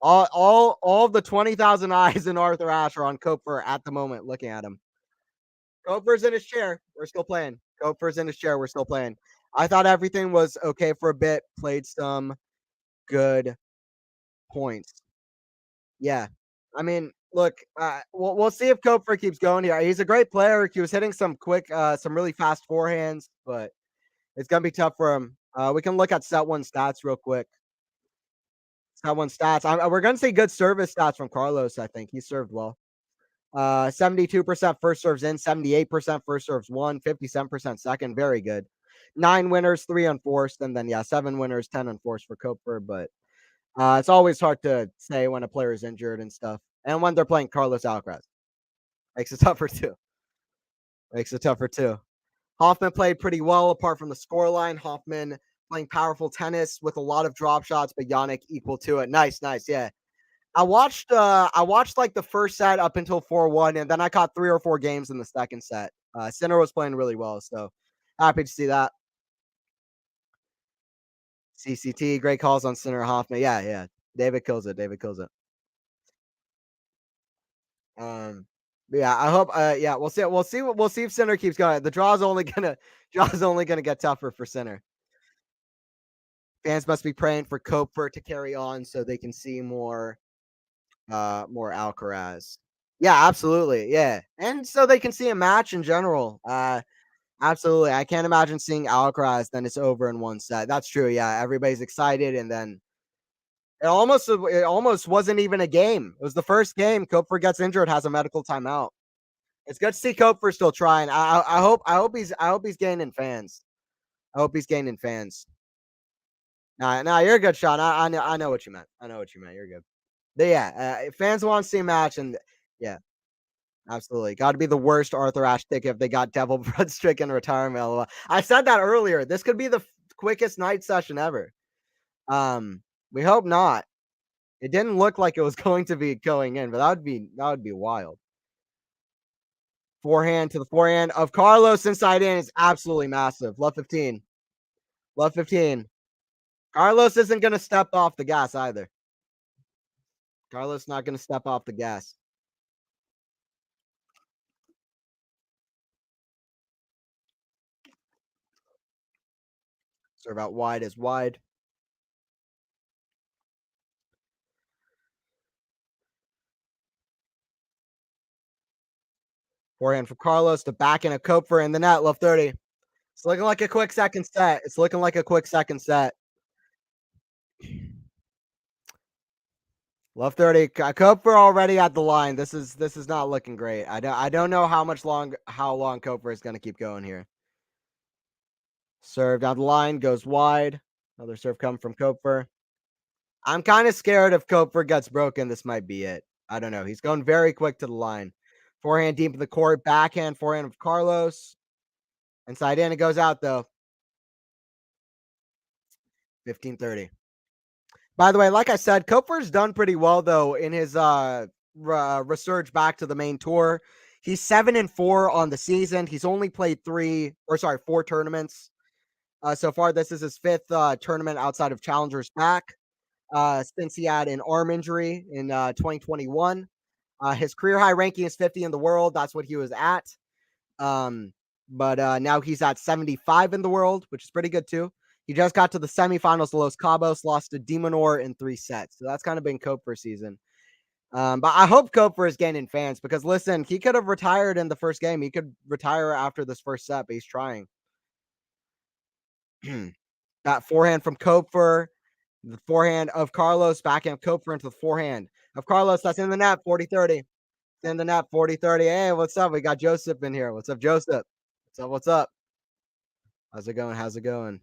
All of the 20,000 eyes in Arthur Ashe are on Koepfer at the moment, looking at him. Koepfer's in his chair. We're still playing. Koepfer's in his chair. We're still playing. I thought everything was okay for a bit. Played some good points. Yeah. I mean, look, we'll see if Koepfer keeps going here. He's a great player. He was hitting some really fast forehands, but it's gonna be tough for him. We can look at set one stats real quick. Set one stats. We're gonna see good service stats from Carlos. I think he served well. 72% first serves in, 78% first serves won, 57% second. Very good. 9 winners, 3 unforced, and then yeah, 7 winners, 10 unforced for Koepfer. But it's always hard to say when a player is injured and stuff, and when they're playing Carlos Alcaraz, makes it tougher too. Makes it tougher too. Hoffman played pretty well apart from the scoreline. Hoffman playing powerful tennis with a lot of drop shots, but Yannick equal to it. Nice, nice, yeah. I watched like the first set up until 4-1, and then I caught 3 or 4 games in the second set. Sinner was playing really well, so happy to see that. CCT, great calls on Sinner Hoffman. Yeah, yeah. David kills it. David kills it. But yeah, I hope. Yeah, we'll see. We'll see if Sinner keeps going. The draw's only gonna get tougher for Sinner. Fans must be praying for Koepfer to carry on so they can see more Alcaraz. Yeah, absolutely. Yeah. And so they can see a match in general. Absolutely. I can't imagine seeing Alcaraz, then it's over in one set. That's true. Yeah. Everybody's excited. And then it almost wasn't even a game. It was the first game. Koepfer gets injured, has a medical timeout. It's good to see Koepfer still trying. I hope he's gaining fans. I hope he's gaining fans. Nah, you're good, Sean. I know what you meant. I know what you meant. You're good. But yeah, fans want to see a match, and yeah, absolutely. Got to be the worst Arthur Ashe ticket if they got Devil Blood Stricken retirement. LOL. I said that earlier. This could be the quickest night session ever. We hope not. It didn't look like it was going to be going in, but that would be wild. Forehand to the forehand of Carlos inside in is absolutely massive. Love 15. Love 15. Carlos isn't going to step off the gas either. Carlos not going to step off the gas. Serve out wide is wide. Forehand for Carlos. The back end of Koepfer in the net. Love 30. It's looking like a quick second set. Love 30. Koepfer already at the line. This is not looking great. I don't know how long Koepfer is going to keep going here. Serve down the line, goes wide. Another serve come from Koepfer. I'm kind of scared if Koepfer gets broken, this might be it. I don't know. He's going very quick to the line. Forehand deep in the court, backhand, forehand of Carlos. Inside in, it goes out though. 15-30. By the way, like I said, Koepfer's done pretty well though in his resurge back to the main tour. He's 7-4 on the season. He's only played 4 tournaments so far. This is his 5th tournament outside of Challengers back since he had an arm injury in 2021. His career high ranking is 50 in the world. That's what he was at. But now he's at 75 in the world, which is pretty good too. He just got to the semifinals of Los Cabos, lost to Demonor in 3 sets. So that's kind of been Koepfer's season. But I hope Koepfer is gaining fans because listen, he could have retired in the first game. He could retire after this first set, but he's trying. That forehand from Koepfer, the forehand of Carlos, backhand Koepfer into the forehand of Carlos. That's in the net, 40-30. In the net, 40-30. Hey, what's up? We got Joseph in here. What's up, Joseph? What's up? What's up? How's it going? How's it going?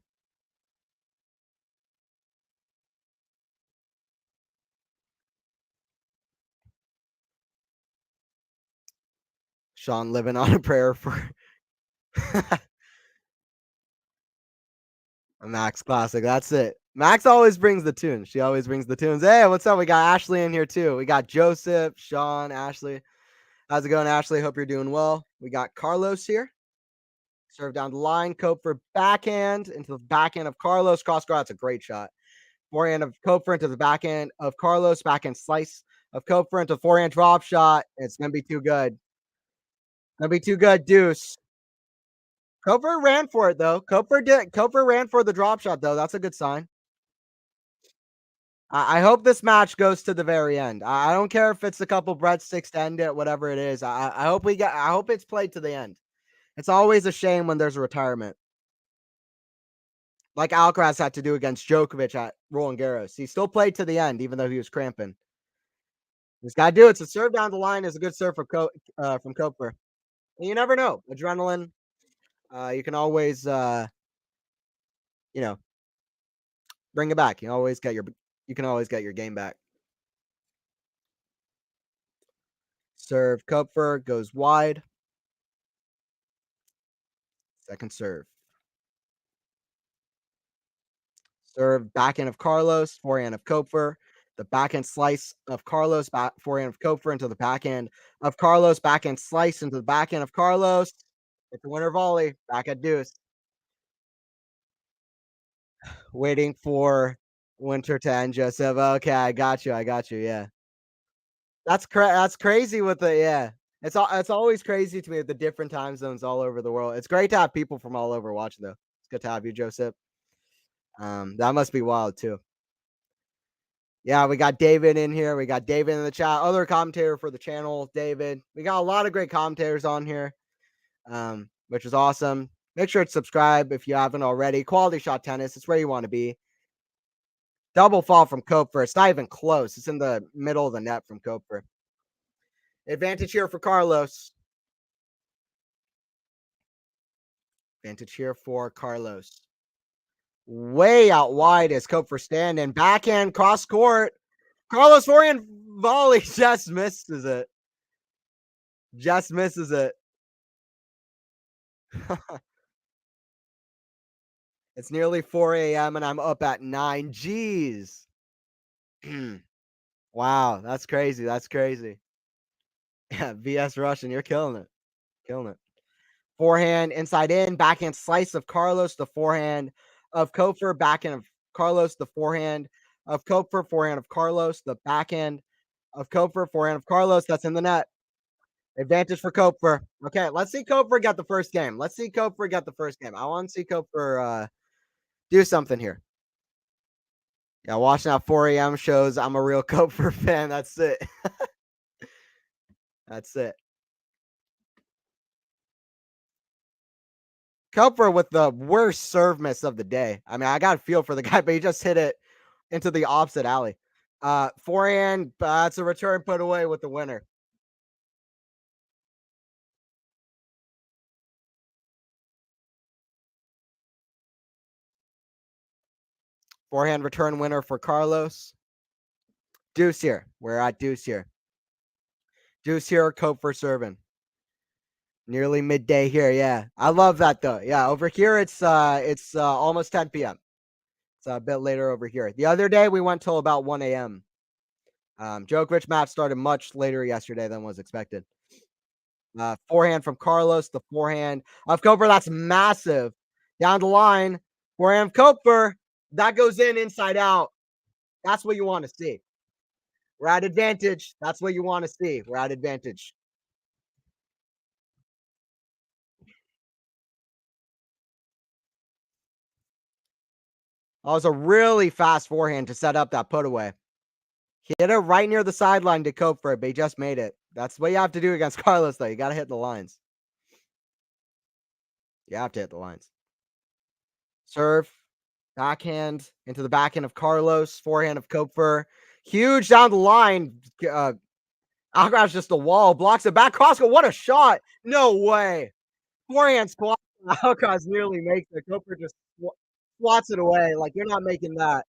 Sean living on a prayer for a Max classic. That's it. Max always brings the tunes. She always brings the tunes. Hey, what's up? We got Ashley in here too. We got Joseph, Sean, Ashley. How's it going, Ashley? Hope you're doing well. We got Carlos here. Serve down the line. Koepfer backhand into the backhand of Carlos. Cross guard. That's a great shot. Forehand of Koepfer into the backhand of Carlos. Backhand slice of Koepfer into forehand drop shot. It's gonna be too good. Gonna be too good. Deuce. Koepfer ran for it though. Koepfer ran for the drop shot though. That's a good sign. I hope this match goes to the very end. I don't care if it's a couple breadsticks to end it, whatever it is. I hope we get. I hope it's played to the end. It's always a shame when there's a retirement, like Alcaraz had to do against Djokovic at Roland Garros. He still played to the end, even though he was cramping. He's got to do it. So serve down the line is a good serve from Koepfer. And you never know. Adrenaline. You can always, you know, bring it back. You can always get your game back. Serve Koepfer goes wide. Second serve. Serve backhand of Carlos, forehand of Koepfer. The backhand slice of Carlos, forehand of Koepfer into the backhand of Carlos, backhand slice into the backhand of Carlos. It's a winner volley. Back at deuce. Waiting for Winter to end, Joseph. Okay, I got you. I got you. Yeah. That's crazy with the yeah. It's always crazy to me with the different time zones all over the world. It's great to have people from all over watching though. It's good to have you, Joseph. That must be wild too. Yeah, we got David in here. We got David in the chat. Other commentator for the channel, David. We got a lot of great commentators on here, which is awesome. Make sure to subscribe if you haven't already. Quality Shot Tennis. It's where you want to be. Double fall from Koepfer. It's not even close. It's in the middle of the net from Koepfer. Advantage here for Carlos. Advantage here for Carlos. Way out wide is Koepfer standing. Backhand cross court. Carlos forehand volley just misses it. Just misses it. It's nearly 4 a.m. and I'm up at 9. Jeez. Wow, that's crazy. That's crazy. Yeah, VS Russian, you're killing it. Killing it. Forehand inside in, backhand slice of Carlos, the forehand of Koepfer, backhand of Carlos, the forehand of Koepfer, forehand of Carlos, the backhand of Koepfer, forehand of Carlos. That's in the net. Advantage for Koepfer. Okay, let's see Koepfer get the first game. Let's see Koepfer get the first game. I want to see Koepfer do something here. Yeah, watching that 4 a.m. shows I'm a real Koepfer fan. That's it. That's it. Koepfer with the worst serve miss of the day. I mean, I got a feel for the guy, but he just hit it into the opposite alley. Forehand, that's a return put away with the winner. Forehand return winner for Carlos. Deuce here. We're at deuce here. Deuce here, Koepfer serving. Nearly midday here. Yeah. I love that though. Yeah. Over here it's almost 10 p.m. It's a bit later over here. The other day we went till about 1 a.m. Djokovic match started much later yesterday than was expected. Forehand from Carlos, the forehand of Koepfer. That's massive. Down the line. Forehand Koepfer. That goes in inside out. That's what you want to see. We're at advantage. That's what you want to see. We're at advantage. That was a really fast forehand to set up that put away. He hit it right near the sideline to Koepfer, but he just made it. That's what you have to do against Carlos, though. You got to hit the lines. You have to hit the lines. Serve, backhand into the backhand of Carlos, forehand of Koepfer. Huge down the line. Alcaraz just a wall, blocks it back. Cross, what a shot. No way. Forehand squat. Alcaraz nearly makes it. Koepfer just swats it away. Like, you're not making that.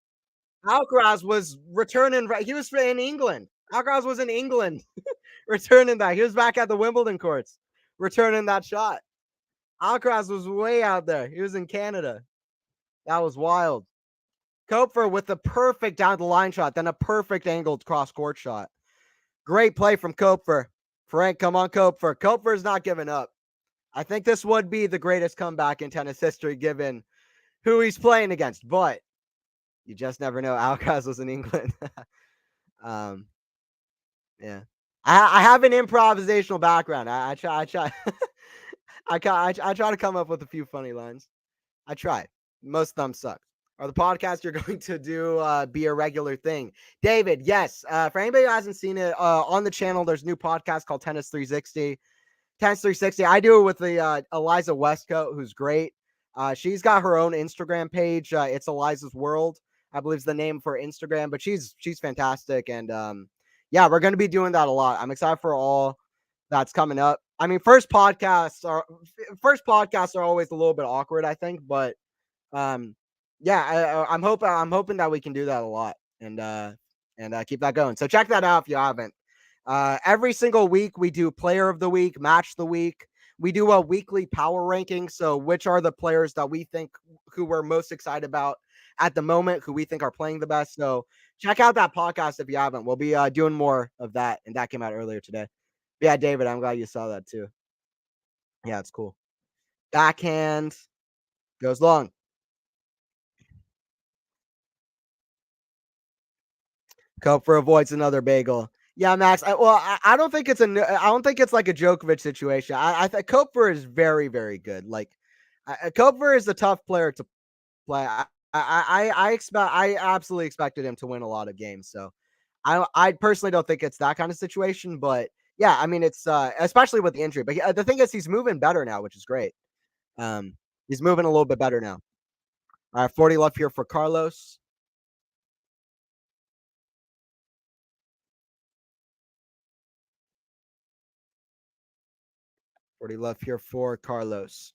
Alcaraz was returning. He was in England. Alcaraz was in England returning that. He was back at the Wimbledon courts returning that shot. Alcaraz was way out there. He was in Canada. That was wild. Koepfer with the perfect down the line shot, then a perfect angled cross court shot. Great play from Koepfer. Frank, come on, Koepfer. Koepfer's not giving up. I think this would be the greatest comeback in tennis history given who he's playing against, but you just never know. Alcaraz was in England. um, yeah. I have an improvisational background. I try I try to come up with a few funny lines. I try. Most of them suck. Are the podcast you're going to do be a regular thing? David, yes. For anybody who hasn't seen it, on the channel, there's a new podcast called Tennis 360. Tennis 360. I do it with the Eliza Westcoat, who's great. She's got her own Instagram page. It's Eliza's World, I believe is the name for Instagram, but she's fantastic. And yeah, we're going to be doing that a lot. I'm excited for all that's coming up. I mean, first podcasts are always a little bit awkward, I think, but yeah, I'm hoping that we can do that a lot and keep that going. So check that out if you haven't. Every single week we do player of the week, match of the week. We do a weekly power ranking. So which are the players that we think who we're most excited about at the moment, who we think are playing the best. So check out that podcast if you haven't. We'll be doing more of that, and that came out earlier today. But yeah, David, I'm glad you saw that too. Yeah, it's cool. Backhand goes long. Koepfer avoids another bagel. Yeah, Max. I don't think I don't think it's like a Djokovic situation. I think Koepfer is very, very good. Like, Koepfer is a tough player to play. I absolutely expected him to win a lot of games. So I personally don't think it's that kind of situation. But yeah, I mean, it's especially with the injury. But the thing is, he's moving better now, which is great. Um, he's moving a little bit better now. All right, 40 left here for Carlos. 40 left here for Carlos.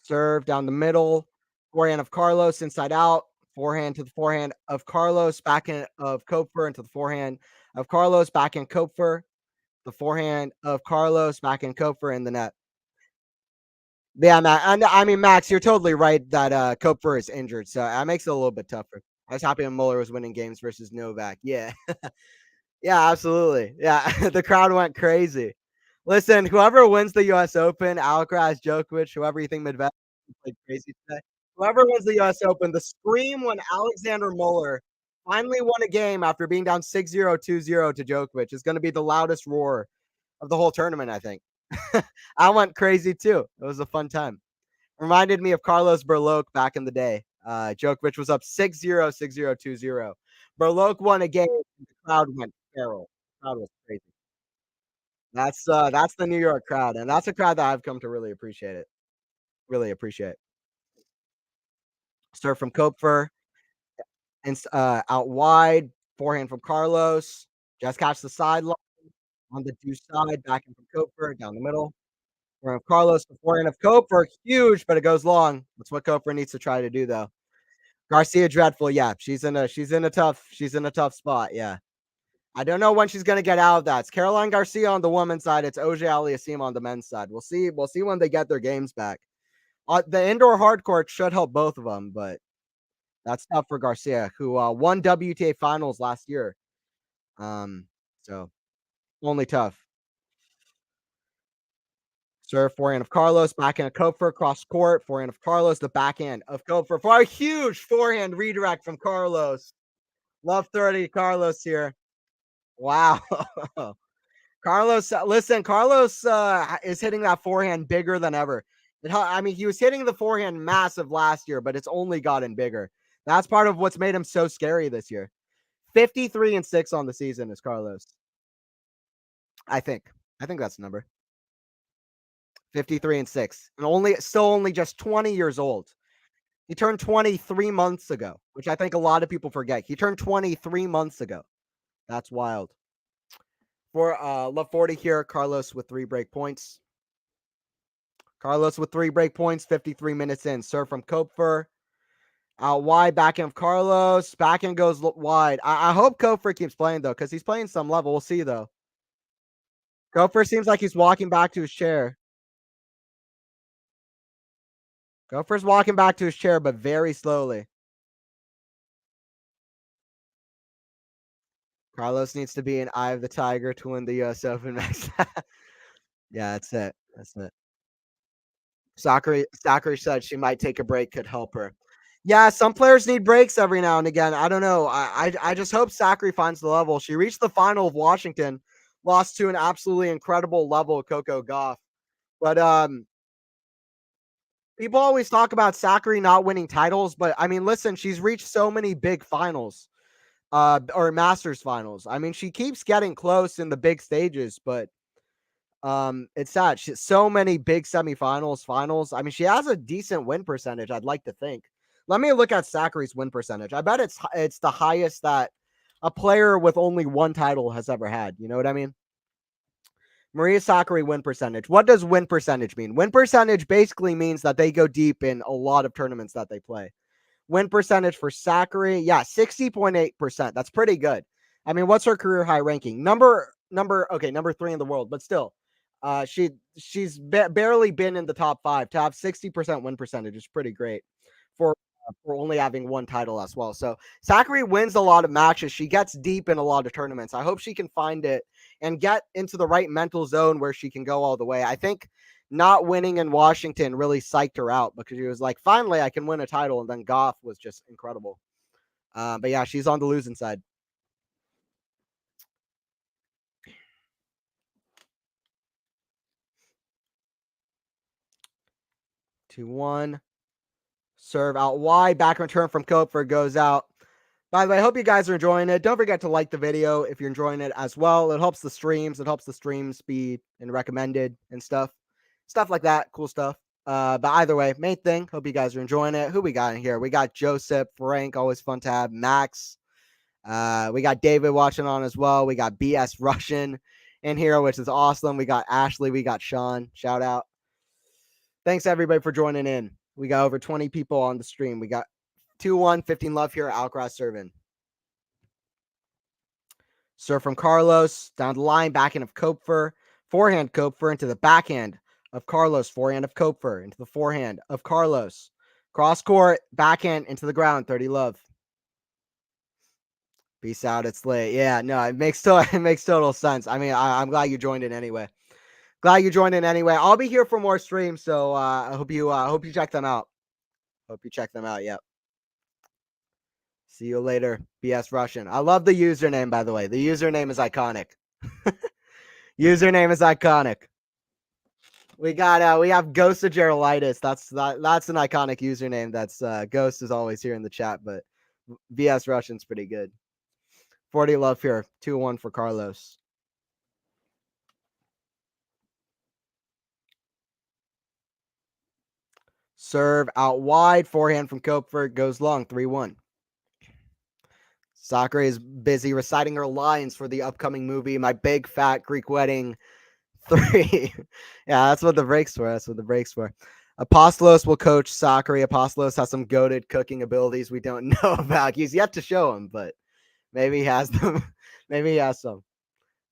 Serve down the middle. Forehand of Carlos inside out. Forehand to the forehand of Carlos. Backhand of Koepfer into the forehand of Carlos. Backhand Koepfer. The forehand of Carlos. Backhand Koepfer in the net. Yeah, Max. And I mean, Max, you're totally right that Koepfer is injured, so that makes it a little bit tougher. I was happy when Muller was winning games versus Novak. Yeah, yeah, absolutely. Yeah, the crowd went crazy. Listen, whoever wins the U.S. Open, Alcaraz, Djokovic, whoever you think Medvedev played crazy today, whoever wins the U.S. Open, the scream when Alexander Muller finally won a game after being down 6-0, 2-0 to Djokovic is going to be the loudest roar of the whole tournament, I think. I went crazy too. It was a fun time. Reminded me of Carlos Berlocq back in the day. Djokovic was up 6-0, 6-0, 2-0. Berlocq won a game. The crowd went feral. The crowd was crazy. That's the New York crowd, and that's a crowd that I've come to really appreciate it. Really appreciate. Serve from Koepfer. and out wide, forehand from Carlos. Just catch the sideline on the deuce side, backhand from Koepfer down the middle. Forehand of Carlos, the forehand of Koepfer, huge, but it goes long. That's what Koepfer needs to try to do, though. Garcia dreadful, yeah. She's in a tough spot, yeah. I don't know when she's gonna get out of that. It's Caroline Garcia on the women's side. It's OJ Aliassime on the men's side. We'll see. We'll see when they get their games back. The indoor hard court should help both of them, but that's tough for Garcia, who won WTA finals last year. So only tough. Serve forehand of Carlos, backhand of Koepfer, cross court, forehand of Carlos, the backhand of Koepfer for a huge forehand redirect from Carlos. Love 30 Carlos here. Wow. Carlos, listen, Carlos is hitting that forehand bigger than ever. I mean, he was hitting the forehand massive last year, but it's only gotten bigger. That's part of what's made him so scary this year. 53-6 on the season is Carlos. I think. I think that's the number. 53-6. And still only just 20 years old. He turned 20 3 months ago, which I think a lot of people forget. He turned 20 3 months ago. That's wild. For love 40 here, Carlos with 3 break points. Carlos with 3 break points, 53 minutes in. Serve from Koepfer. Out wide, backhand of Carlos. Backhand goes wide. I hope Koepfer keeps playing, though, because he's playing some level. We'll see, though. Koepfer seems like he's walking back to his chair. Koepfer's walking back to his chair, but very slowly. Carlos needs to be an eye of the tiger to win the US Open next. Yeah, that's it. That's it. Sakura said she might take a break, could help her. Yeah, some players need breaks every now and again. I don't know. I just hope Sakura finds the level. She reached the final of Washington, lost to an absolutely incredible level of Coco Gauff. But people always talk about Sakura not winning titles, but I mean, listen, she's reached so many big finals, or Masters finals. I mean, she keeps getting close in the big stages, but it's sad. So many big semifinals, finals. I mean, she has a decent win percentage, I'd like to think. Let me look at Sakura's win percentage. I bet it's the highest that a player with only one title has ever had. You know what I mean? Maria Sakkari win percentage. What does win percentage mean? Win percentage basically means that they go deep in a lot of tournaments that they play. Win percentage for Sakkari, yeah, 60.8%. That's pretty good. I mean, what's her career high ranking? Number 3 in the world, but still, she's barely been in the top 5. To have 60% win percentage is pretty great for only having one title as well. So Sakkari wins a lot of matches. She gets deep in a lot of tournaments. I hope she can find it and get into the right mental zone where she can go all the way. I think not winning in Washington really psyched her out because she was like, finally, I can win a title. And then Gauff was just incredible. But yeah, she's on the losing side. Two, one. Serve out wide. Back return from Koepfer goes out. By the way, I hope you guys are enjoying it. Don't forget to like the video if you're enjoying it as well. It helps the streams. It helps the stream speed and recommended and stuff. Stuff like that. Cool stuff. But either way, main thing. Hope you guys are enjoying it. Who we got in here? We got Joseph, Frank, always fun to have. Max. We got David watching on as well. We got BS Russian in here, which is awesome. We got Ashley. We got Sean. Shout out. Thanks everybody for joining in. We got over 20 people on the stream. We got 2-1, 15 love here. Alcaraz serving. Serve from Carlos, down the line, backhand of Koepfer, forehand Koepfer into the backhand of Carlos, forehand of Koepfer into the forehand of Carlos. Cross court, backhand into the ground, 30 love. Peace out, it's late. Yeah, no, it makes total sense. I mean, I'm glad you joined in anyway. I'll be here for more streams, so I hope you check them out. Yep. See you later, BS Russian. I love the username, by the way. The username is iconic. Username is iconic. We have Ghost of Gerolitis. That's an iconic username. That's Ghost is always here in the chat, but BS Russian's pretty good. 40 love here. 2-1 for Carlos. Serve out wide. Forehand from Koepfer goes long. 3-1. Sakura is busy reciting her lines for the upcoming movie, My Big Fat Greek Wedding 3. Yeah, that's what the breaks were. That's what the breaks were. Apostolos will coach Sakura. Apostolos has some goated cooking abilities we don't know about. He's yet to show them, but maybe he has them. Maybe he has some.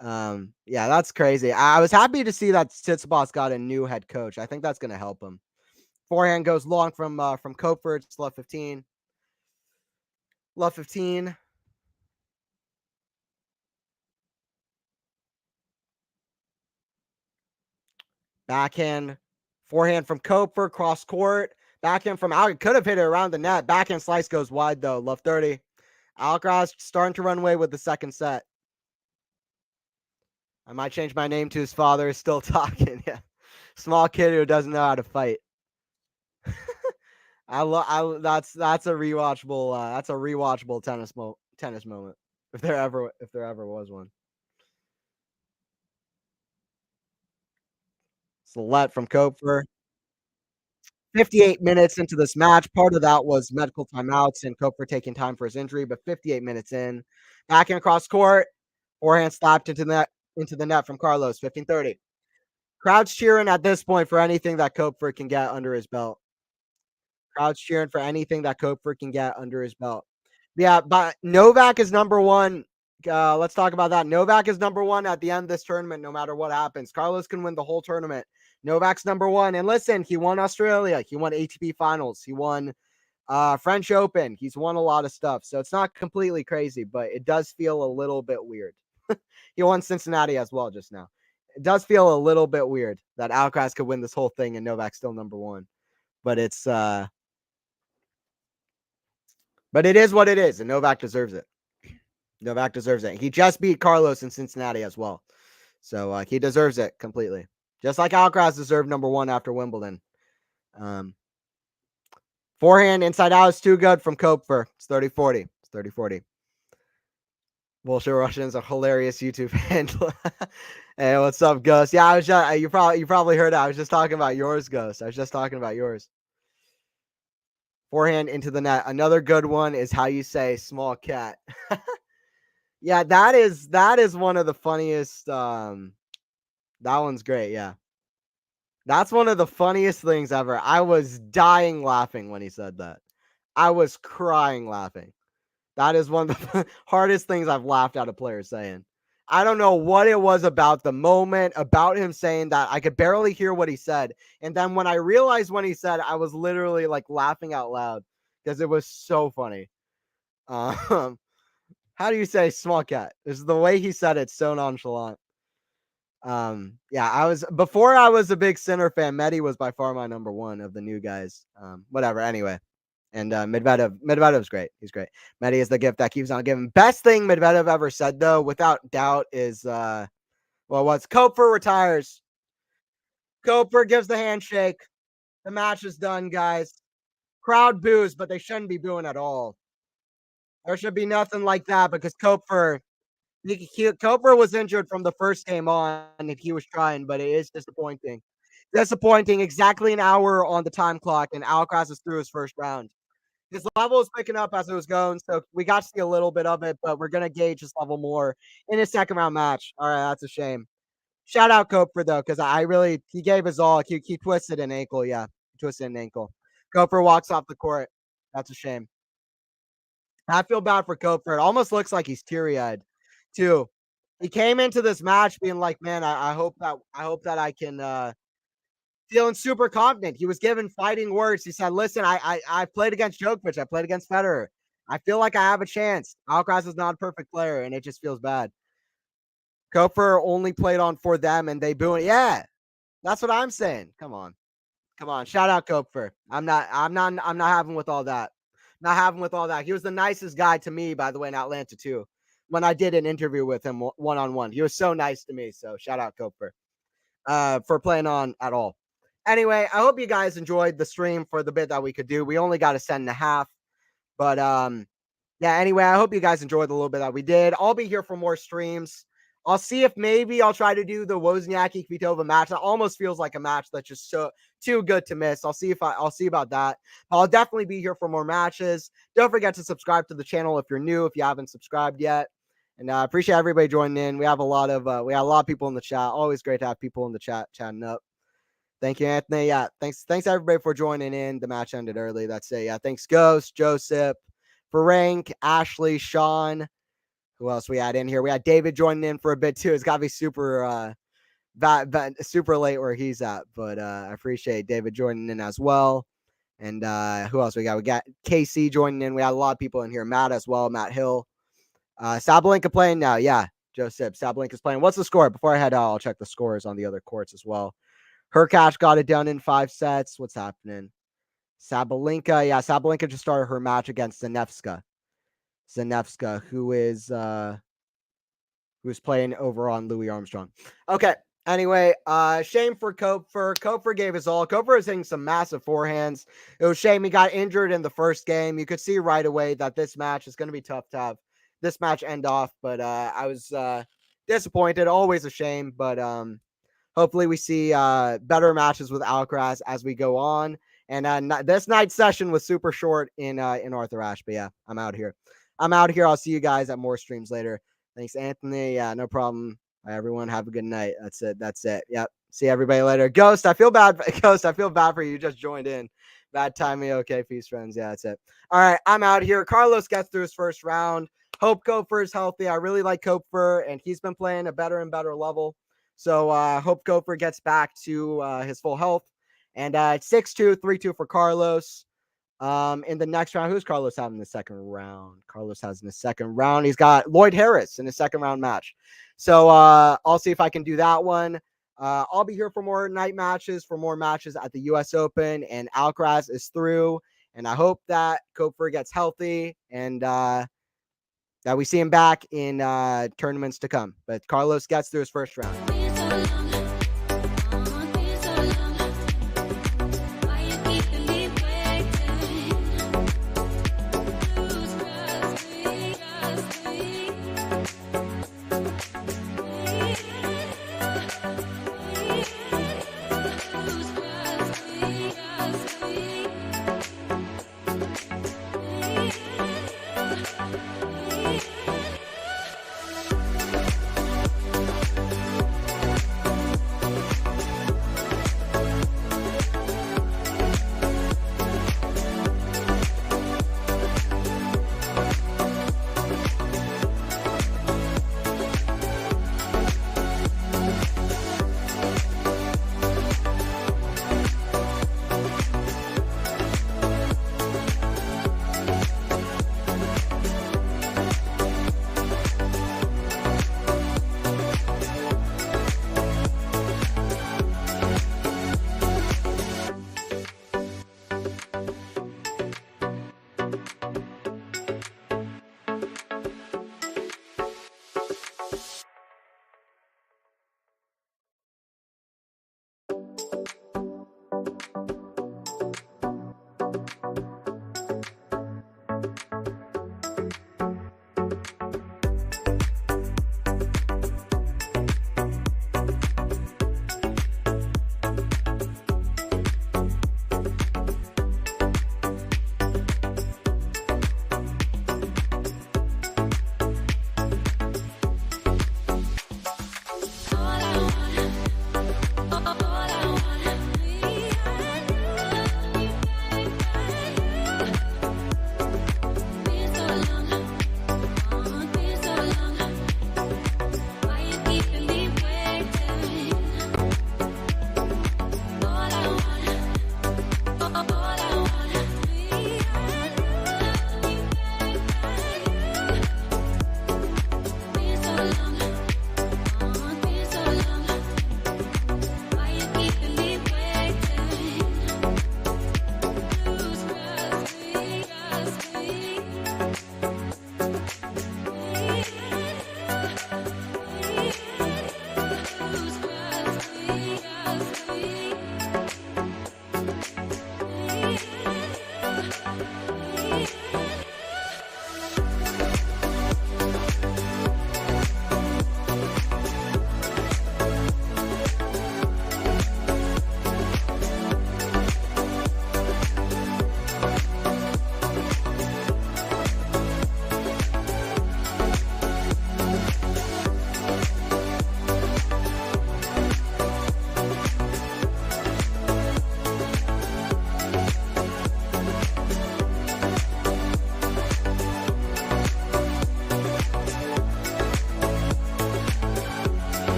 Yeah, that's crazy. I was happy to see that Tsitsipas got a new head coach. I think that's going to help him. Forehand goes long from Koepfer. It's love 15. Love 15. Backhand, forehand from Koepfer, cross court. Backhand from Alcaraz. Could have hit it around the net. Backhand slice goes wide, though. Love 30. Alcaraz starting to run away with the second set. I might change my name to his father. Is still talking. Yeah. Small kid who doesn't know how to fight. That's a rewatchable tennis moment. If there ever was one. Select from Koepfer. 58 minutes into this match. Part of that was medical timeouts and Koepfer taking time for his injury, but 58 minutes in. Backhand cross court. Forehand slapped into the net from Carlos. 15-30. Crowd's cheering at this point for anything that Koepfer can get under his belt. Crowd's cheering for anything that Koepfer can get under his belt. Yeah, but Novak is number one. Let's talk about that. Novak is number one at the end of this tournament, no matter what happens. Carlos can win the whole tournament. Novak's number one. And listen, he won Australia. He won ATP finals. He won French Open. He's won a lot of stuff. So it's not completely crazy, but it does feel a little bit weird. He won Cincinnati as well just now. It does feel a little bit weird that Alcaraz could win this whole thing and Novak's still number one. But it is what it is, and Novak deserves it. Novak deserves it. He just beat Carlos in Cincinnati as well. So he deserves it completely. Just like Alcaraz deserved number one after Wimbledon. Forehand inside out is too good from Koepfer. It's 30-40. It's 30-40. Bullshit Russians, a hilarious YouTube handle. Hey, what's up, Ghost? Yeah, I was just, you probably heard it. I was just talking about yours, Ghost. I was just talking about yours. Forehand into the net. Another good one is how you say small cat. Yeah, that is one of the funniest. That one's great. Yeah. That's one of the funniest things ever. I was dying laughing when he said that. I was crying laughing. That is one of the hardest things I've laughed at a player saying. I don't know what it was about the moment, about him saying that. I could barely hear what he said. And then when I realized when he said, I was literally like laughing out loud because it was so funny. How do you say small cat? This is the way he said it, so nonchalant. Yeah, before I was a big Sinner fan, Medi was by far my number one of the new guys. Whatever, anyway. And Medvedev's great. He's great. Medi is the gift that keeps on giving. Best thing Medvedev ever said, though, without doubt, is what's Koepfer retires. Koepfer gives the handshake. The match is done, guys. Crowd boos, but they shouldn't be booing at all. There should be nothing like that because Koepfer was injured from the first game on, and he was trying, but it is disappointing. Disappointing. Exactly an hour on the time clock, and Alcaraz is through his first round. His level is picking up as it was going, so we got to see a little bit of it, but we're going to gauge his level more in his second round match. All right, that's a shame. Shout out Koepfer, though, because he gave his all. He twisted an ankle. Yeah, twisted an ankle. Koepfer walks off the court. That's a shame. I feel bad for Koepfer. It almost looks like he's teary-eyed, too. He came into this match being like, man, I hope that I can feeling super confident. He was given fighting words. He said, listen, I played against Djokovic. I played against Federer. I feel like I have a chance. Alcaraz is not a perfect player, and it just feels bad. Koepfer only played on for them, and they boo it. Yeah, that's what I'm saying. Come on. Shout out Koepfer. I'm not having with all that. Not having with all that. He was the nicest guy to me, by the way, in Atlanta, too. When I did an interview with him one-on-one. He was so nice to me. So shout out Koepfer for playing on at all. Anyway, I hope you guys enjoyed the stream for the bit that we could do. We only got a set and a half. But yeah, anyway, I hope you guys enjoyed the little bit that we did. I'll be here for more streams. I'll see if maybe I'll try to do the Wozniacki Kvitova match. That almost feels like a match that's just too good to miss. I'll see about that. I'll definitely be here for more matches. Don't forget to subscribe to the channel if you're new, if you haven't subscribed yet. And I appreciate everybody joining in. We have a lot of people in the chat. Always great to have people in the chat chatting up. Thank you, Anthony. Yeah, thanks everybody for joining in. The match ended early. That's it. Yeah, thanks Ghost, Joseph, Ferenc, Ashley, Sean. Who else we had in here? We had David joining in for a bit too. It's got to be super super late where he's at, but I appreciate David joining in as well. And who else we got? We got KC joining in. We had a lot of people in here. Matt as well. Matt Hill. Sabalenka playing now. Yeah, Joseph. Sabalenka's playing. What's the score? Before I head out, I'll check the scores on the other courts as well. Hercash got it done in 5 sets. What's happening? Sabalenka. Yeah, Sabalenka just started her match against Zanevska. Who's playing over on Louis Armstrong. Okay. Anyway, shame for Koepfer. Koepfer gave his all. Koepfer is hitting some massive forehands. It was shame he got injured in the first game. You could see right away that this match is going to be tough to have this match end off. But I was disappointed. Always a shame. But hopefully we see better matches with Alcaraz as we go on. And this night's session was super short in Arthur Ashe. But yeah, I'm out here. I'll see you guys at more streams later. Thanks, Anthony. Yeah, no problem. Everyone have a good night. That's it. Yep. See everybody later. Ghost, I feel bad. Ghost, I feel bad for you. You just joined in. Bad timing. Okay, peace, friends. Yeah, that's it. All right, I'm out here. Carlos gets through his first round. Hope Koepfer is healthy. I really like Koepfer, and he's been playing a better and better level. So hope Koepfer gets back to his full health. And 6-2, 3-2 for Carlos. In the next round, who's Carlos having in the second round? Carlos has in the second round. He's got Lloyd Harris in the second round match. So I'll see if I can do that one. I'll be here for more night matches, for more matches at the US Open, and Alcaraz is through. And I hope that Koepfer gets healthy and that we see him back in tournaments to come. But Carlos gets through his first round.